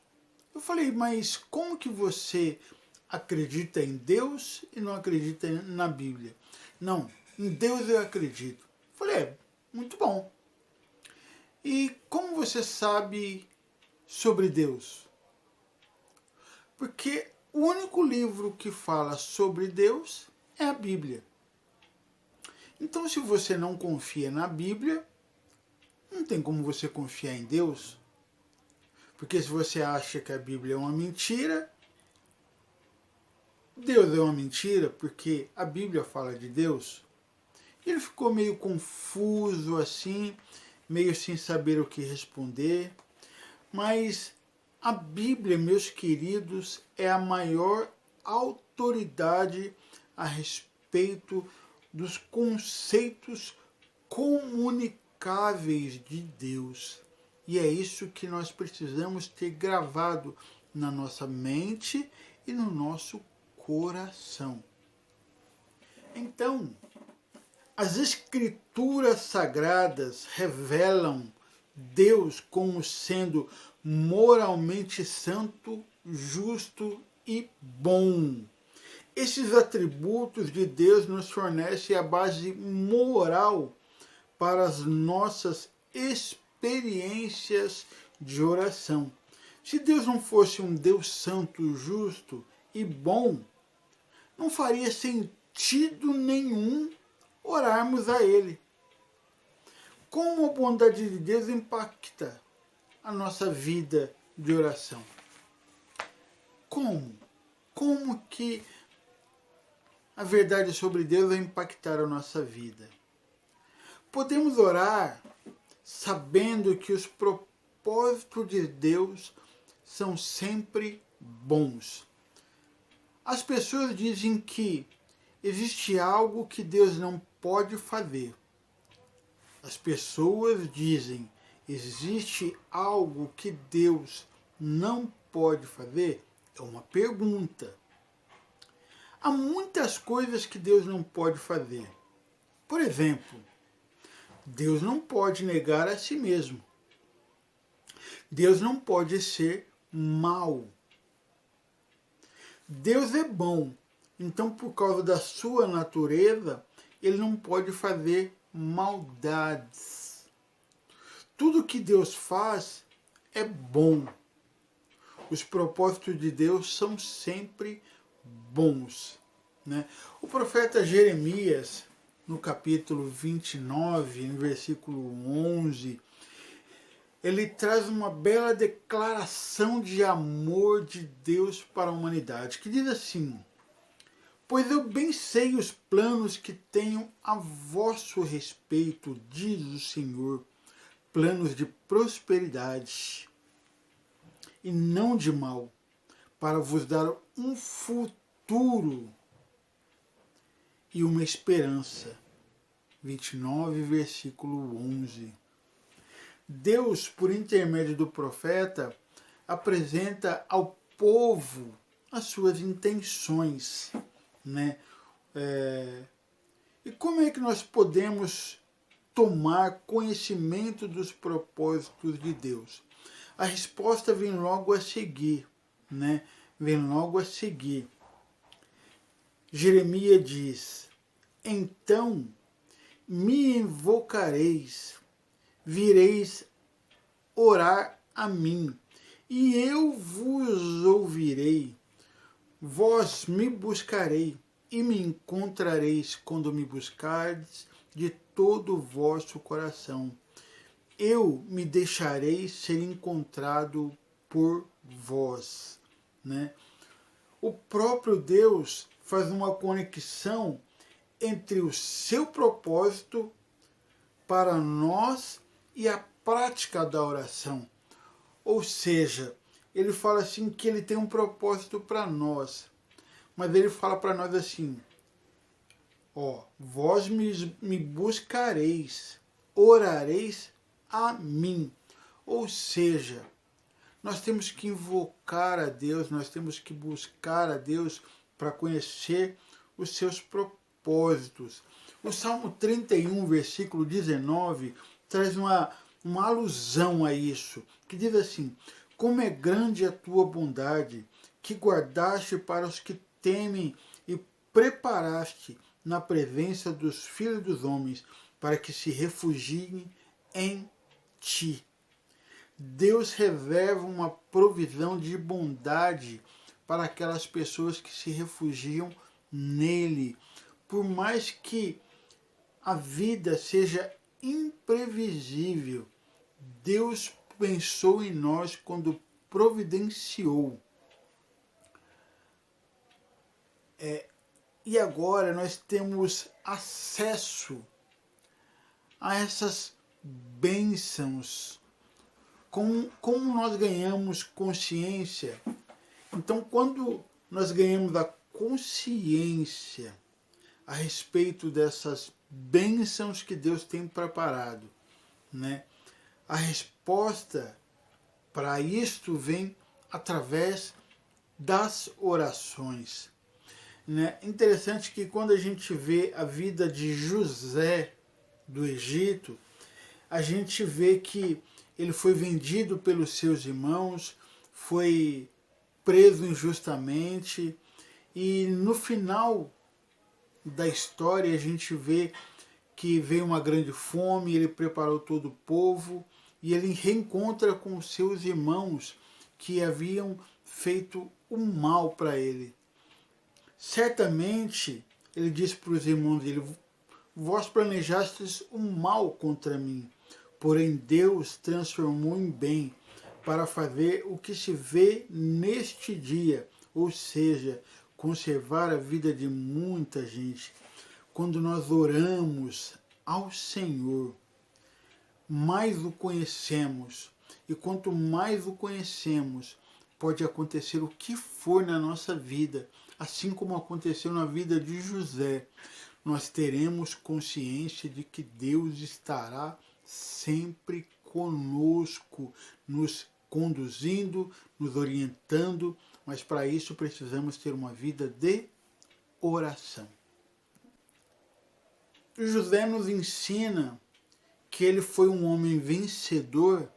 Eu falei, mas como que você acredita em Deus e não acredita na Bíblia? Não, em Deus eu acredito. Eu falei, muito bom. E como você sabe sobre Deus? Porque o único livro que fala sobre Deus é a Bíblia. Então, se você não confia na Bíblia, não tem como você confiar em Deus. Porque se você acha que a Bíblia é uma mentira, Deus é uma mentira, porque a Bíblia fala de Deus. Ele ficou meio confuso assim, meio sem saber o que responder. Mas a Bíblia, meus queridos, é a maior autoridade a respeito dos conceitos comunicáveis de Deus. E é isso que nós precisamos ter gravado na nossa mente e no nosso coração. Então, as Escrituras Sagradas revelam Deus como sendo moralmente santo, justo e bom. Esses atributos de Deus nos fornecem a base moral para as nossas experiências de oração. Se Deus não fosse um Deus santo, justo e bom, não faria sentido nenhum orarmos a Ele. Como a bondade de Deus impacta a nossa vida de oração? Como? Como que a verdade sobre Deus vai impactar a nossa vida? Podemos orar sabendo que os propósitos de Deus são sempre bons. As pessoas dizem que existe algo que Deus não pode fazer. As pessoas dizem, existe algo que Deus não pode fazer? É uma pergunta. Há muitas coisas que Deus não pode fazer. Por exemplo, Deus não pode negar a si mesmo. Deus não pode ser mau. Deus é bom. Então, por causa da sua natureza, Ele não pode fazer maldades. Tudo que Deus faz é bom. Os propósitos de Deus são sempre bons, né? O profeta Jeremias, no capítulo 29, no versículo 11, ele traz uma bela declaração de amor de Deus para a humanidade, que diz assim: pois eu bem sei os planos que tenho a vosso respeito, diz o Senhor, planos de prosperidade e não de mal, para vos dar um futuro e uma esperança. 29, versículo 11. Deus, por intermédio do profeta, apresenta ao povo as suas intenções, né? E como é que nós podemos tomar conhecimento dos propósitos de Deus? A resposta vem logo a seguir, né? Vem logo a seguir. Jeremias diz: então me invocareis, vireis orar a mim, e eu vos ouvirei. Vós me buscarei e me encontrareis quando me buscardes de todo o vosso coração. Eu me deixarei ser encontrado por vós, né? O próprio Deus faz uma conexão entre o seu propósito para nós e a prática da oração. Ou seja, ele fala assim que ele tem um propósito para nós, mas ele fala para nós assim: vós me buscareis, orareis a mim. Ou seja, nós temos que invocar a Deus, nós temos que buscar a Deus para conhecer os seus propósitos. O Salmo 31, versículo 19, traz uma alusão a isso, que diz assim: como é grande a tua bondade, que guardaste para os que temem e preparaste na presença dos filhos dos homens, para que se refugiem em ti. Deus reserva uma provisão de bondade para aquelas pessoas que se refugiam nele, por mais que a vida seja imprevisível, Deus pensou em nós quando providenciou. E agora nós temos acesso a essas bênçãos. Como nós ganhamos consciência? Então, quando nós ganhamos a consciência a respeito dessas bênçãos que Deus tem preparado, né? A resposta para isto vem através das orações. Né? Interessante que quando a gente vê a vida de José do Egito, a gente vê que ele foi vendido pelos seus irmãos, foi preso injustamente, e no final da história a gente vê que veio uma grande fome, ele preparou todo o povo, e ele reencontra com seus irmãos que haviam feito o mal para ele. Certamente, ele disse para os irmãos dele: vós planejastes um mal contra mim, porém Deus transformou em bem para fazer o que se vê neste dia, ou seja, conservar a vida de muita gente. Quando nós oramos ao Senhor, mais o conhecemos, e quanto mais o conhecemos, pode acontecer o que for na nossa vida, assim como aconteceu na vida de José. Nós teremos consciência de que Deus estará sempre conosco, nos conduzindo, nos orientando, mas para isso precisamos ter uma vida de oração. José nos ensina que ele foi um homem vencedor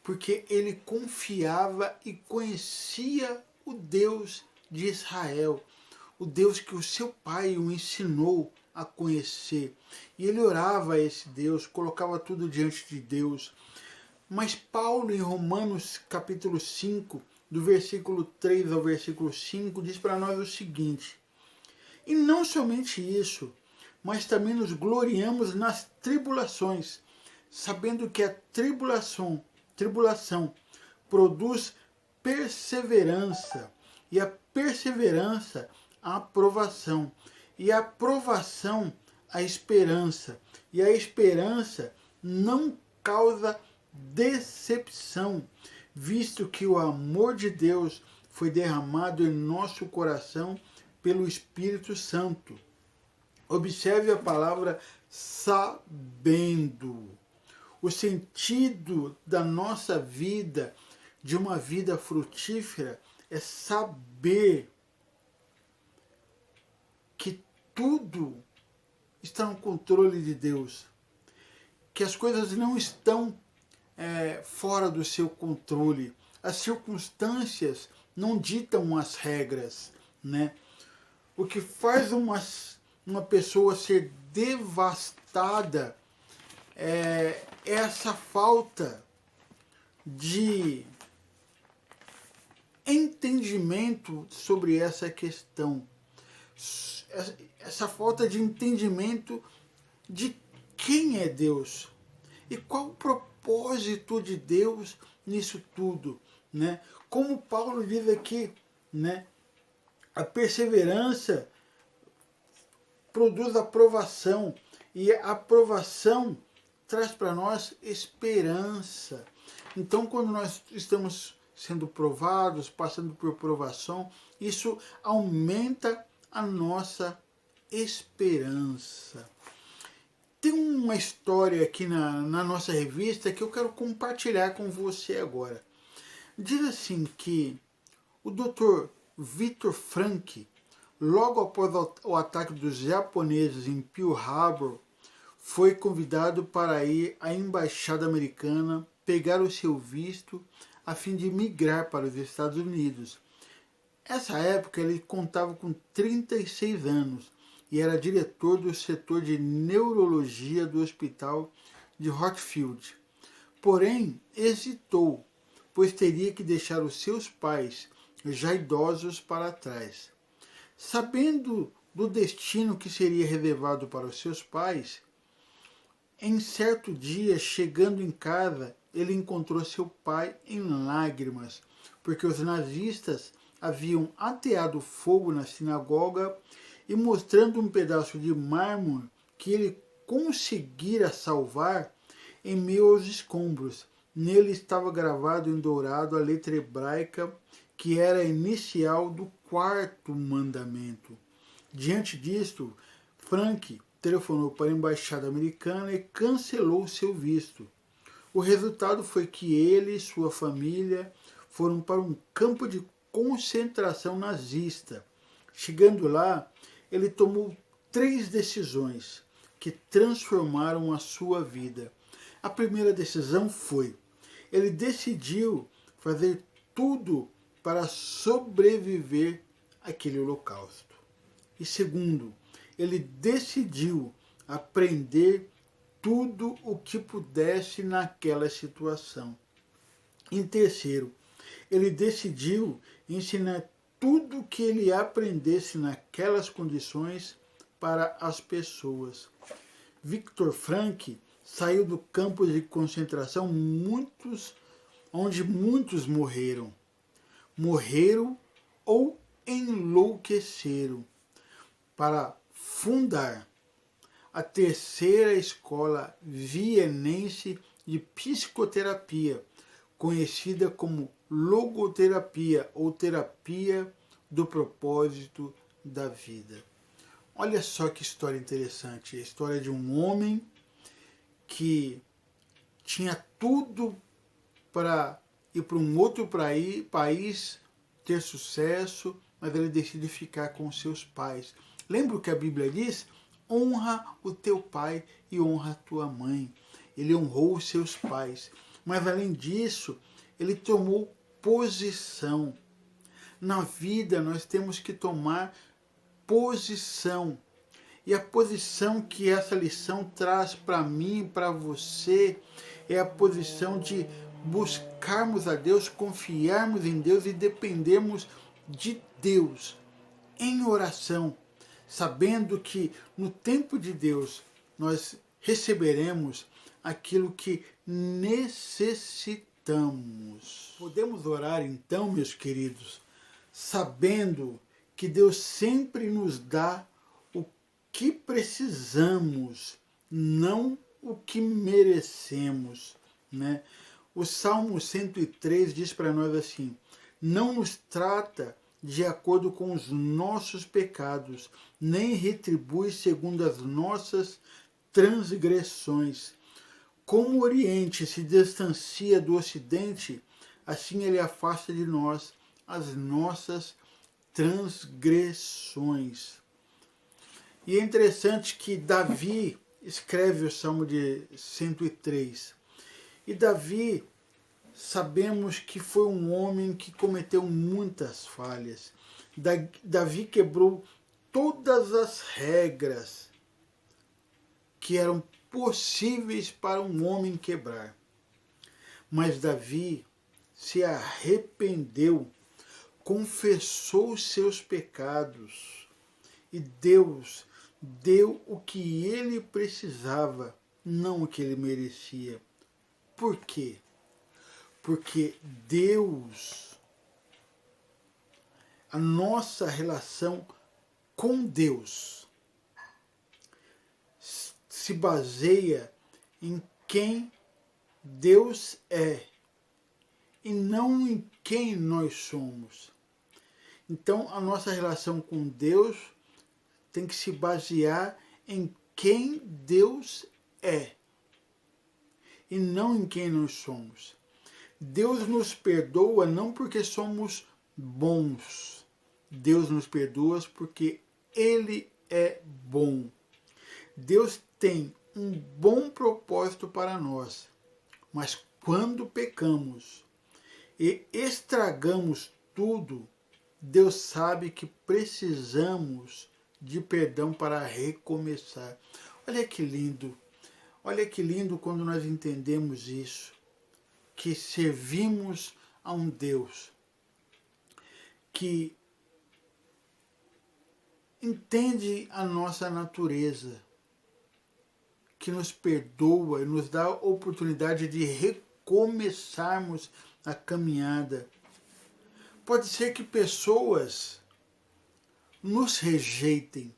porque ele confiava e conhecia o Deus de Israel, o Deus que o seu pai o ensinou a conhecer. E ele orava a esse Deus, colocava tudo diante de Deus. Mas Paulo, em Romanos capítulo 5, do versículo 3 ao versículo 5, diz para nós o seguinte: e não somente isso, mas também nos gloriamos nas tribulações, sabendo que a tribulação produz perseverança, e a perseverança a aprovação, e a aprovação a esperança, e a esperança não causa decepção, visto que o amor de Deus foi derramado em nosso coração pelo Espírito Santo. Observe a palavra sabendo. O sentido da nossa vida, de uma vida frutífera, é saber que tudo está no controle de Deus, que as coisas não estão fora do seu controle, as circunstâncias não ditam as regras, né? O que faz uma pessoa ser devastada é essa falta de entendimento sobre essa questão, essa falta de entendimento de quem é Deus e qual o propósito de Deus nisso tudo, né? Como Paulo diz aqui, né? A perseverança produz aprovação, e a aprovação traz para nós esperança. Então, quando nós estamos sendo provados, passando por provação, isso aumenta a nossa esperança. Tem uma história aqui na nossa revista que eu quero compartilhar com você agora. Diz assim que o Dr. Viktor Frankl, logo após o ataque dos japoneses em Pearl Harbor, foi convidado para ir à embaixada americana pegar o seu visto a fim de migrar para os Estados Unidos. Nessa época ele contava com 36 anos e era diretor do setor de neurologia do hospital de Rockfield. Porém, hesitou, pois teria que deixar os seus pais, já idosos, para trás. Sabendo do destino que seria reservado para os seus pais, em certo dia, chegando em casa, ele encontrou seu pai em lágrimas, porque os nazistas haviam ateado fogo na sinagoga e mostrando um pedaço de mármore que ele conseguira salvar em meio aos escombros. Nele estava gravado em dourado a letra hebraica que era a inicial do 4º mandamento. Diante disto, Frank telefonou para a embaixada americana e cancelou seu visto. O resultado foi que ele e sua família foram para um campo de concentração nazista. Chegando lá, ele tomou 3 decisões que transformaram a sua vida. A primeira decisão foi: ele decidiu fazer tudo para sobreviver àquele holocausto. E segundo, ele decidiu aprender tudo o que pudesse naquela situação. Em terceiro, ele decidiu ensinar tudo o que ele aprendesse naquelas condições para as pessoas. Viktor Frankl saiu do campo de concentração onde muitos morreram. Morreram ou enlouqueceram para fundar a 3ª escola vienense de psicoterapia, conhecida como logoterapia ou terapia do propósito da vida. Olha só que história interessante, a história de um homem que tinha tudo para ir para um outro país, ter sucesso, mas ele decide ficar com seus pais. Lembra o que a Bíblia diz? Honra o teu pai e honra a tua mãe. Ele honrou os seus pais. Mas além disso, ele tomou posição. Na vida nós temos que tomar posição. E a posição que essa lição traz para mim e para você é a posição de buscarmos a Deus, confiarmos em Deus e dependermos de Deus em oração, sabendo que no tempo de Deus nós receberemos aquilo que necessitamos. Podemos orar então, meus queridos, sabendo que Deus sempre nos dá o que precisamos, não o que merecemos, né? O Salmo 103 diz para nós assim: não nos trata de acordo com os nossos pecados, nem retribui segundo as nossas transgressões. Como o Oriente se distancia do Ocidente, assim ele afasta de nós as nossas transgressões. E é interessante que Davi escreve o Salmo de 103. E Davi, sabemos que foi um homem que cometeu muitas falhas. Davi quebrou todas as regras que eram possíveis para um homem quebrar. Mas Davi se arrependeu, confessou os seus pecados e Deus deu o que ele precisava, não o que ele merecia. Por quê? Porque Deus, a nossa relação com Deus se baseia em quem Deus é e não em quem nós somos. Então a nossa relação com Deus tem que se basear em quem Deus é e não em quem nós somos. Deus nos perdoa não porque somos bons. Deus nos perdoa porque Ele é bom. Deus tem um bom propósito para nós. Mas quando pecamos e estragamos tudo, Deus sabe que precisamos de perdão para recomeçar. Olha que lindo. Olha que lindo quando nós entendemos isso, que servimos a um Deus que entende a nossa natureza, que nos perdoa e nos dá a oportunidade de recomeçarmos a caminhada. Pode ser que pessoas nos rejeitem,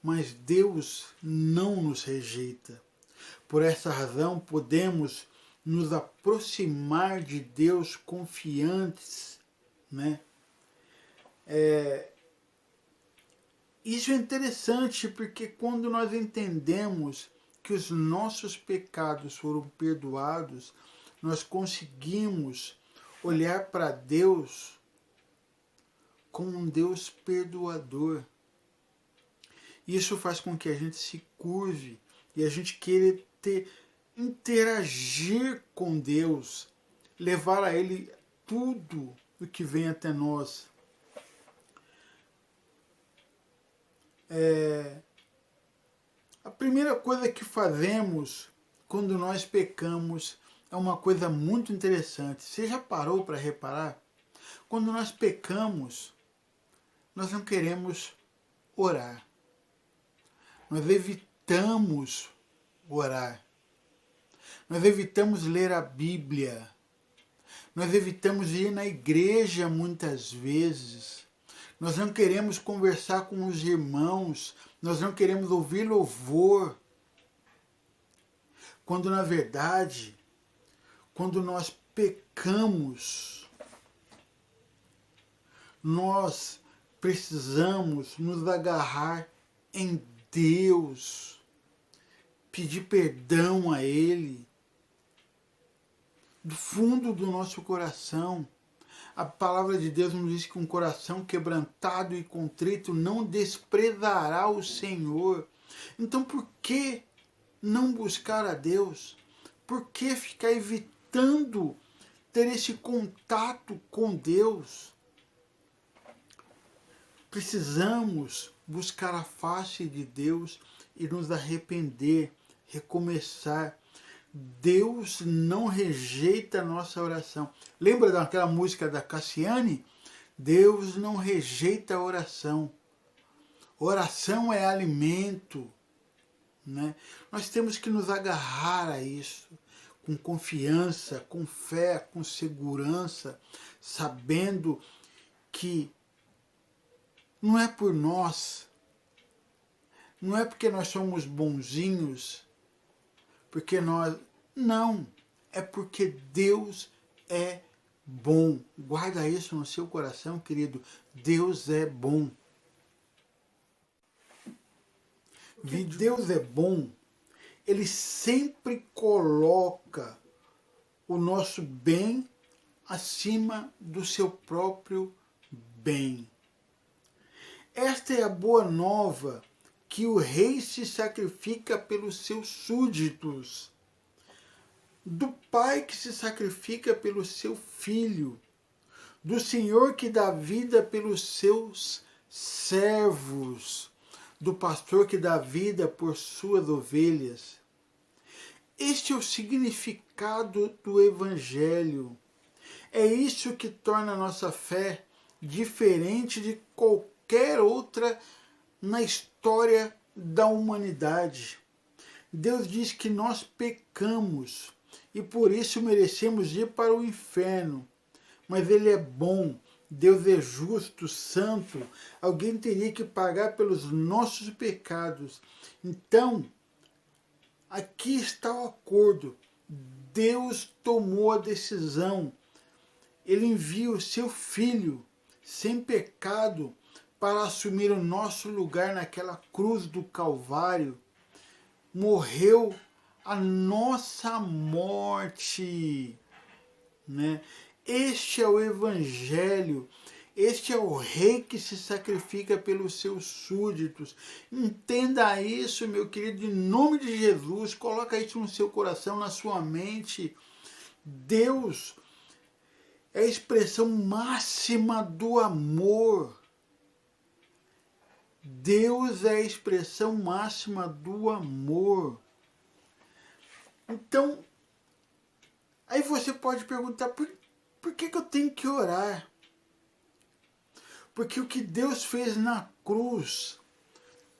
mas Deus não nos rejeita. Por essa razão, podemos nos aproximar de Deus confiantes, né? Isso é interessante porque quando nós entendemos que os nossos pecados foram perdoados, nós conseguimos olhar para Deus como um Deus perdoador. Isso faz com que a gente se curve e a gente queira interagir com Deus, levar a Ele tudo o que vem até nós. A primeira coisa que fazemos quando nós pecamos é uma coisa muito interessante. Você já parou para reparar? Quando nós pecamos, nós não queremos orar. Nós evitamos orar. Nós evitamos ler a Bíblia. Nós evitamos ir na igreja muitas vezes. Nós não queremos conversar com os irmãos. Nós não queremos ouvir louvor. Quando, na verdade, quando nós pecamos, nós precisamos nos agarrar em Deus, pedir perdão a Ele, do fundo do nosso coração. A palavra de Deus nos diz que um coração quebrantado e contrito não desprezará o Senhor. Então por que não buscar a Deus? Por que ficar evitando ter esse contato com Deus? Precisamos buscar a face de Deus e nos arrepender, recomeçar. Deus não rejeita a nossa oração. Lembra daquela música da Cassiane? Deus não rejeita a oração. Oração é alimento, né? Nós temos que nos agarrar a isso, com confiança, com fé, com segurança, sabendo que não é por nós, não é porque nós somos bonzinhos, porque nós... Não, é porque Deus é bom. Guarda isso no seu coração, querido. Deus é bom. Deus é bom. Ele sempre coloca o nosso bem acima do seu próprio bem. Esta é a boa nova, que o rei se sacrifica pelos seus súditos, do pai que se sacrifica pelo seu filho, do Senhor que dá vida pelos seus servos, do pastor que dá vida por suas ovelhas. Este é o significado do Evangelho. É isso que torna a nossa fé diferente de qualquer outra na história da humanidade. Deus diz que nós pecamos e por isso merecemos ir para o inferno. Mas Ele é bom, Deus é justo, santo. Alguém teria que pagar pelos nossos pecados. Então, aqui está o acordo. Deus tomou a decisão. Ele envia o seu Filho, sem pecado, para assumir o nosso lugar naquela cruz do Calvário. Morreu a nossa morte, né? Este é o Evangelho. Este é o rei que se sacrifica pelos seus súditos. Entenda isso, meu querido, em nome de Jesus. Coloca isso no seu coração, na sua mente. Deus é a expressão máxima do amor. Deus é a expressão máxima do amor. Então, aí você pode perguntar, por que eu tenho que orar? Porque o que Deus fez na cruz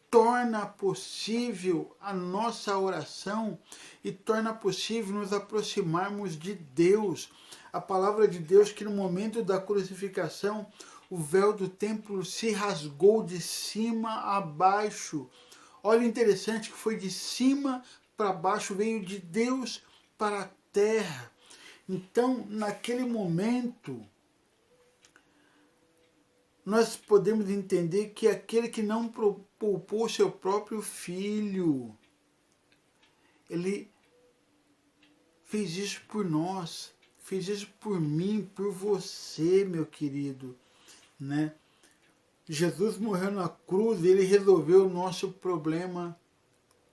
torna possível a nossa oração e torna possível nos aproximarmos de Deus. A palavra de Deus que no momento da crucificação o véu do templo se rasgou de cima a baixo. Olha, interessante que foi de cima para baixo, veio de Deus para a terra. Então, naquele momento, nós podemos entender que aquele que não poupou seu próprio filho, ele fez isso por nós, fez isso por mim, por você, meu querido, né? Jesus morreu na cruz, ele resolveu o nosso problema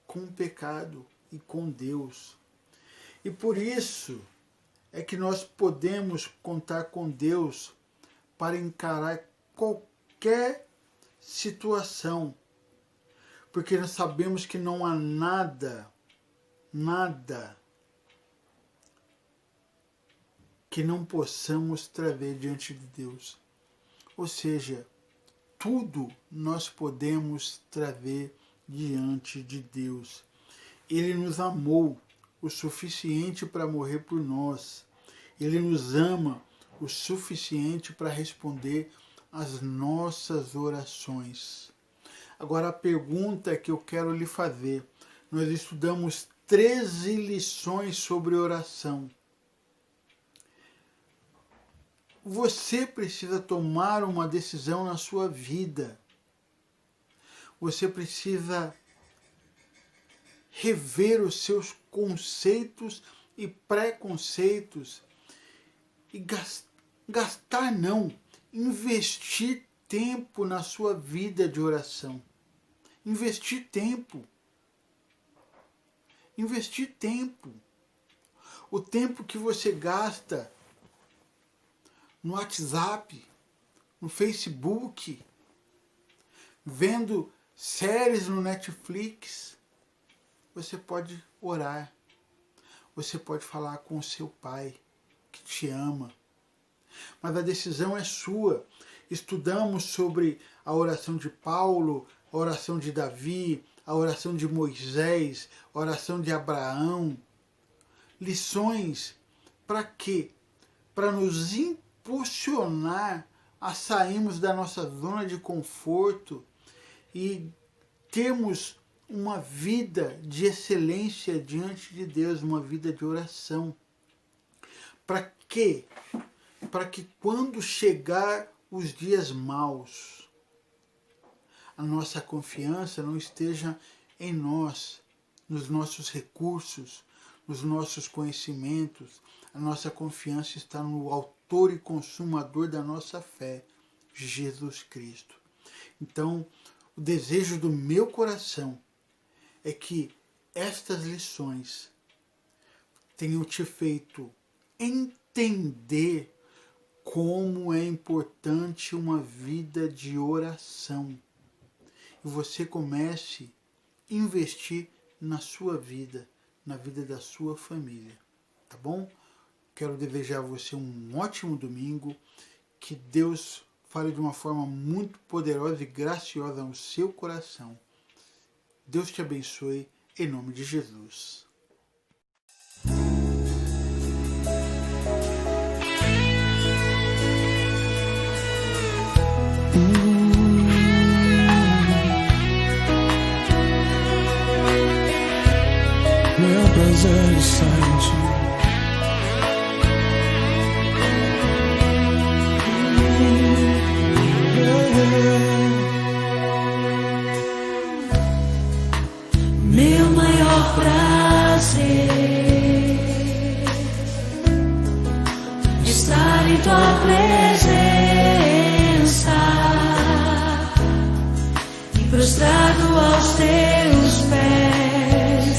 com o pecado e com Deus. E por isso é que nós podemos contar com Deus para encarar qualquer situação, porque nós sabemos que não há nada que não possamos trazer diante de Deus. Ou seja, tudo nós podemos trazer diante de Deus. Ele nos amou o suficiente para morrer por nós. Ele nos ama o suficiente para responder às nossas orações. Agora a pergunta que eu quero lhe fazer. Nós estudamos 13 lições sobre oração. Você precisa tomar uma decisão na sua vida. Você precisa rever os seus conceitos e preconceitos e investir tempo na sua vida de oração. Investir tempo. Investir tempo. O tempo que você gasta no WhatsApp, no Facebook, vendo séries no Netflix, você pode orar. Você pode falar com o seu pai, que te ama. Mas a decisão é sua. Estudamos sobre a oração de Paulo, a oração de Davi, a oração de Moisés, a oração de Abraão. Lições para quê? Para nos impulsionar a sairmos da nossa zona de conforto e termos uma vida de excelência diante de Deus, uma vida de oração. Para quê? Para que quando chegar os dias maus, a nossa confiança não esteja em nós, nos nossos recursos, nos nossos conhecimentos. A nossa confiança está no autor e consumador da nossa fé, Jesus Cristo. Então, o desejo do meu coração é que estas lições tenham te feito entender como é importante uma vida de oração. E você comece a investir na sua vida, na vida da sua família. Tá bom? Quero desejar a você um ótimo domingo. Que Deus fale de uma forma muito poderosa e graciosa no seu coração. Deus te abençoe, em nome de Jesus. Meu prazer está em ti. Meu maior prazer estar em tua presença e prostrado aos teus pés,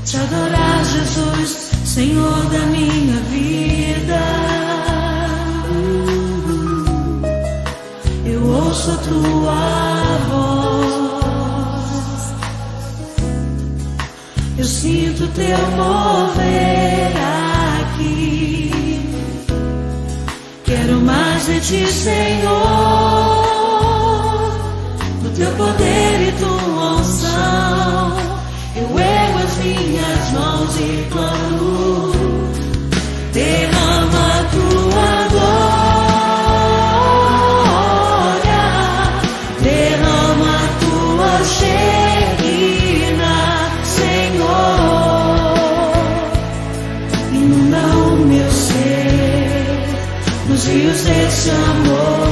te adorar, Jesus, Senhor da minha vida. Eu ouço a tua voz, eu sinto teu mover aqui. Quero mais de ti, Senhor, teu poder e tua unção. Eu ergo as minhas mãos e clamo, derrama a tua glória, derrama a tua Shekinah, Senhor. Inunda o meu ser nos rios desse amor.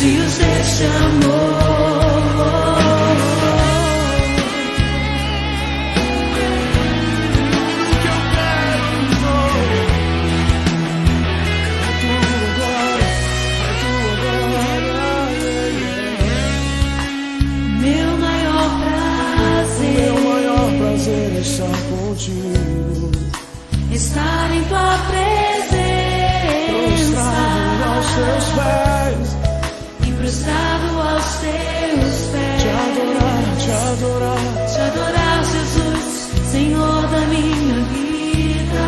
Rios deste amor. Que eu quero, tua glória. Meu maior prazer é estar contigo, estar em tua presença, aos teus pés, prostrado aos teus pés, te adorar, Jesus, Senhor da minha vida.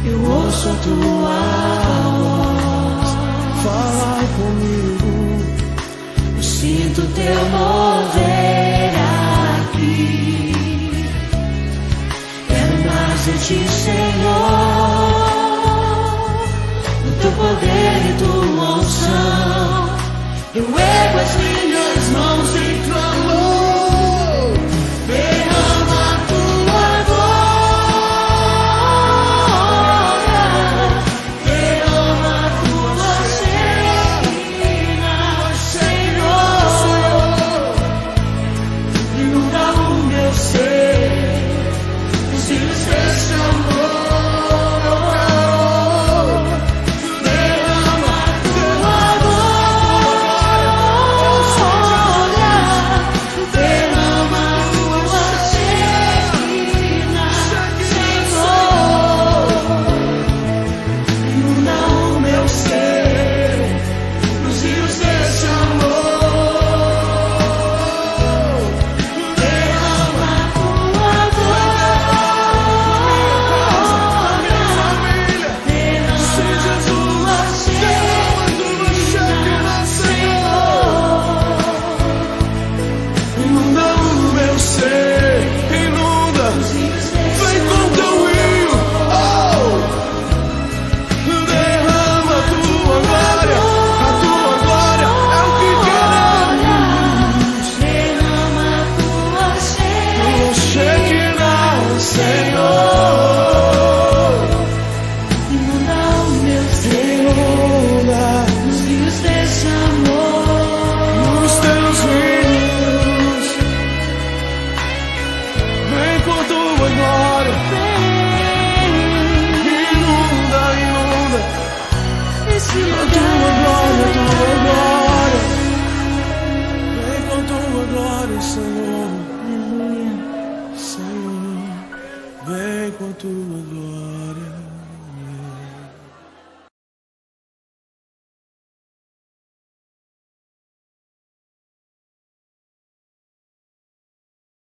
Eu ouço a tua voz, fala comigo. eu sinto teu mover aqui. Quero mais de ti, Senhor, teu poder e tua unção. Eu ergo as minhas mãos e clamo, derrama a tua glória, derrama a tua Shekinah, Senhor. Inunda o meu ser, os rios deste amor. Senhor, vem com tua glória.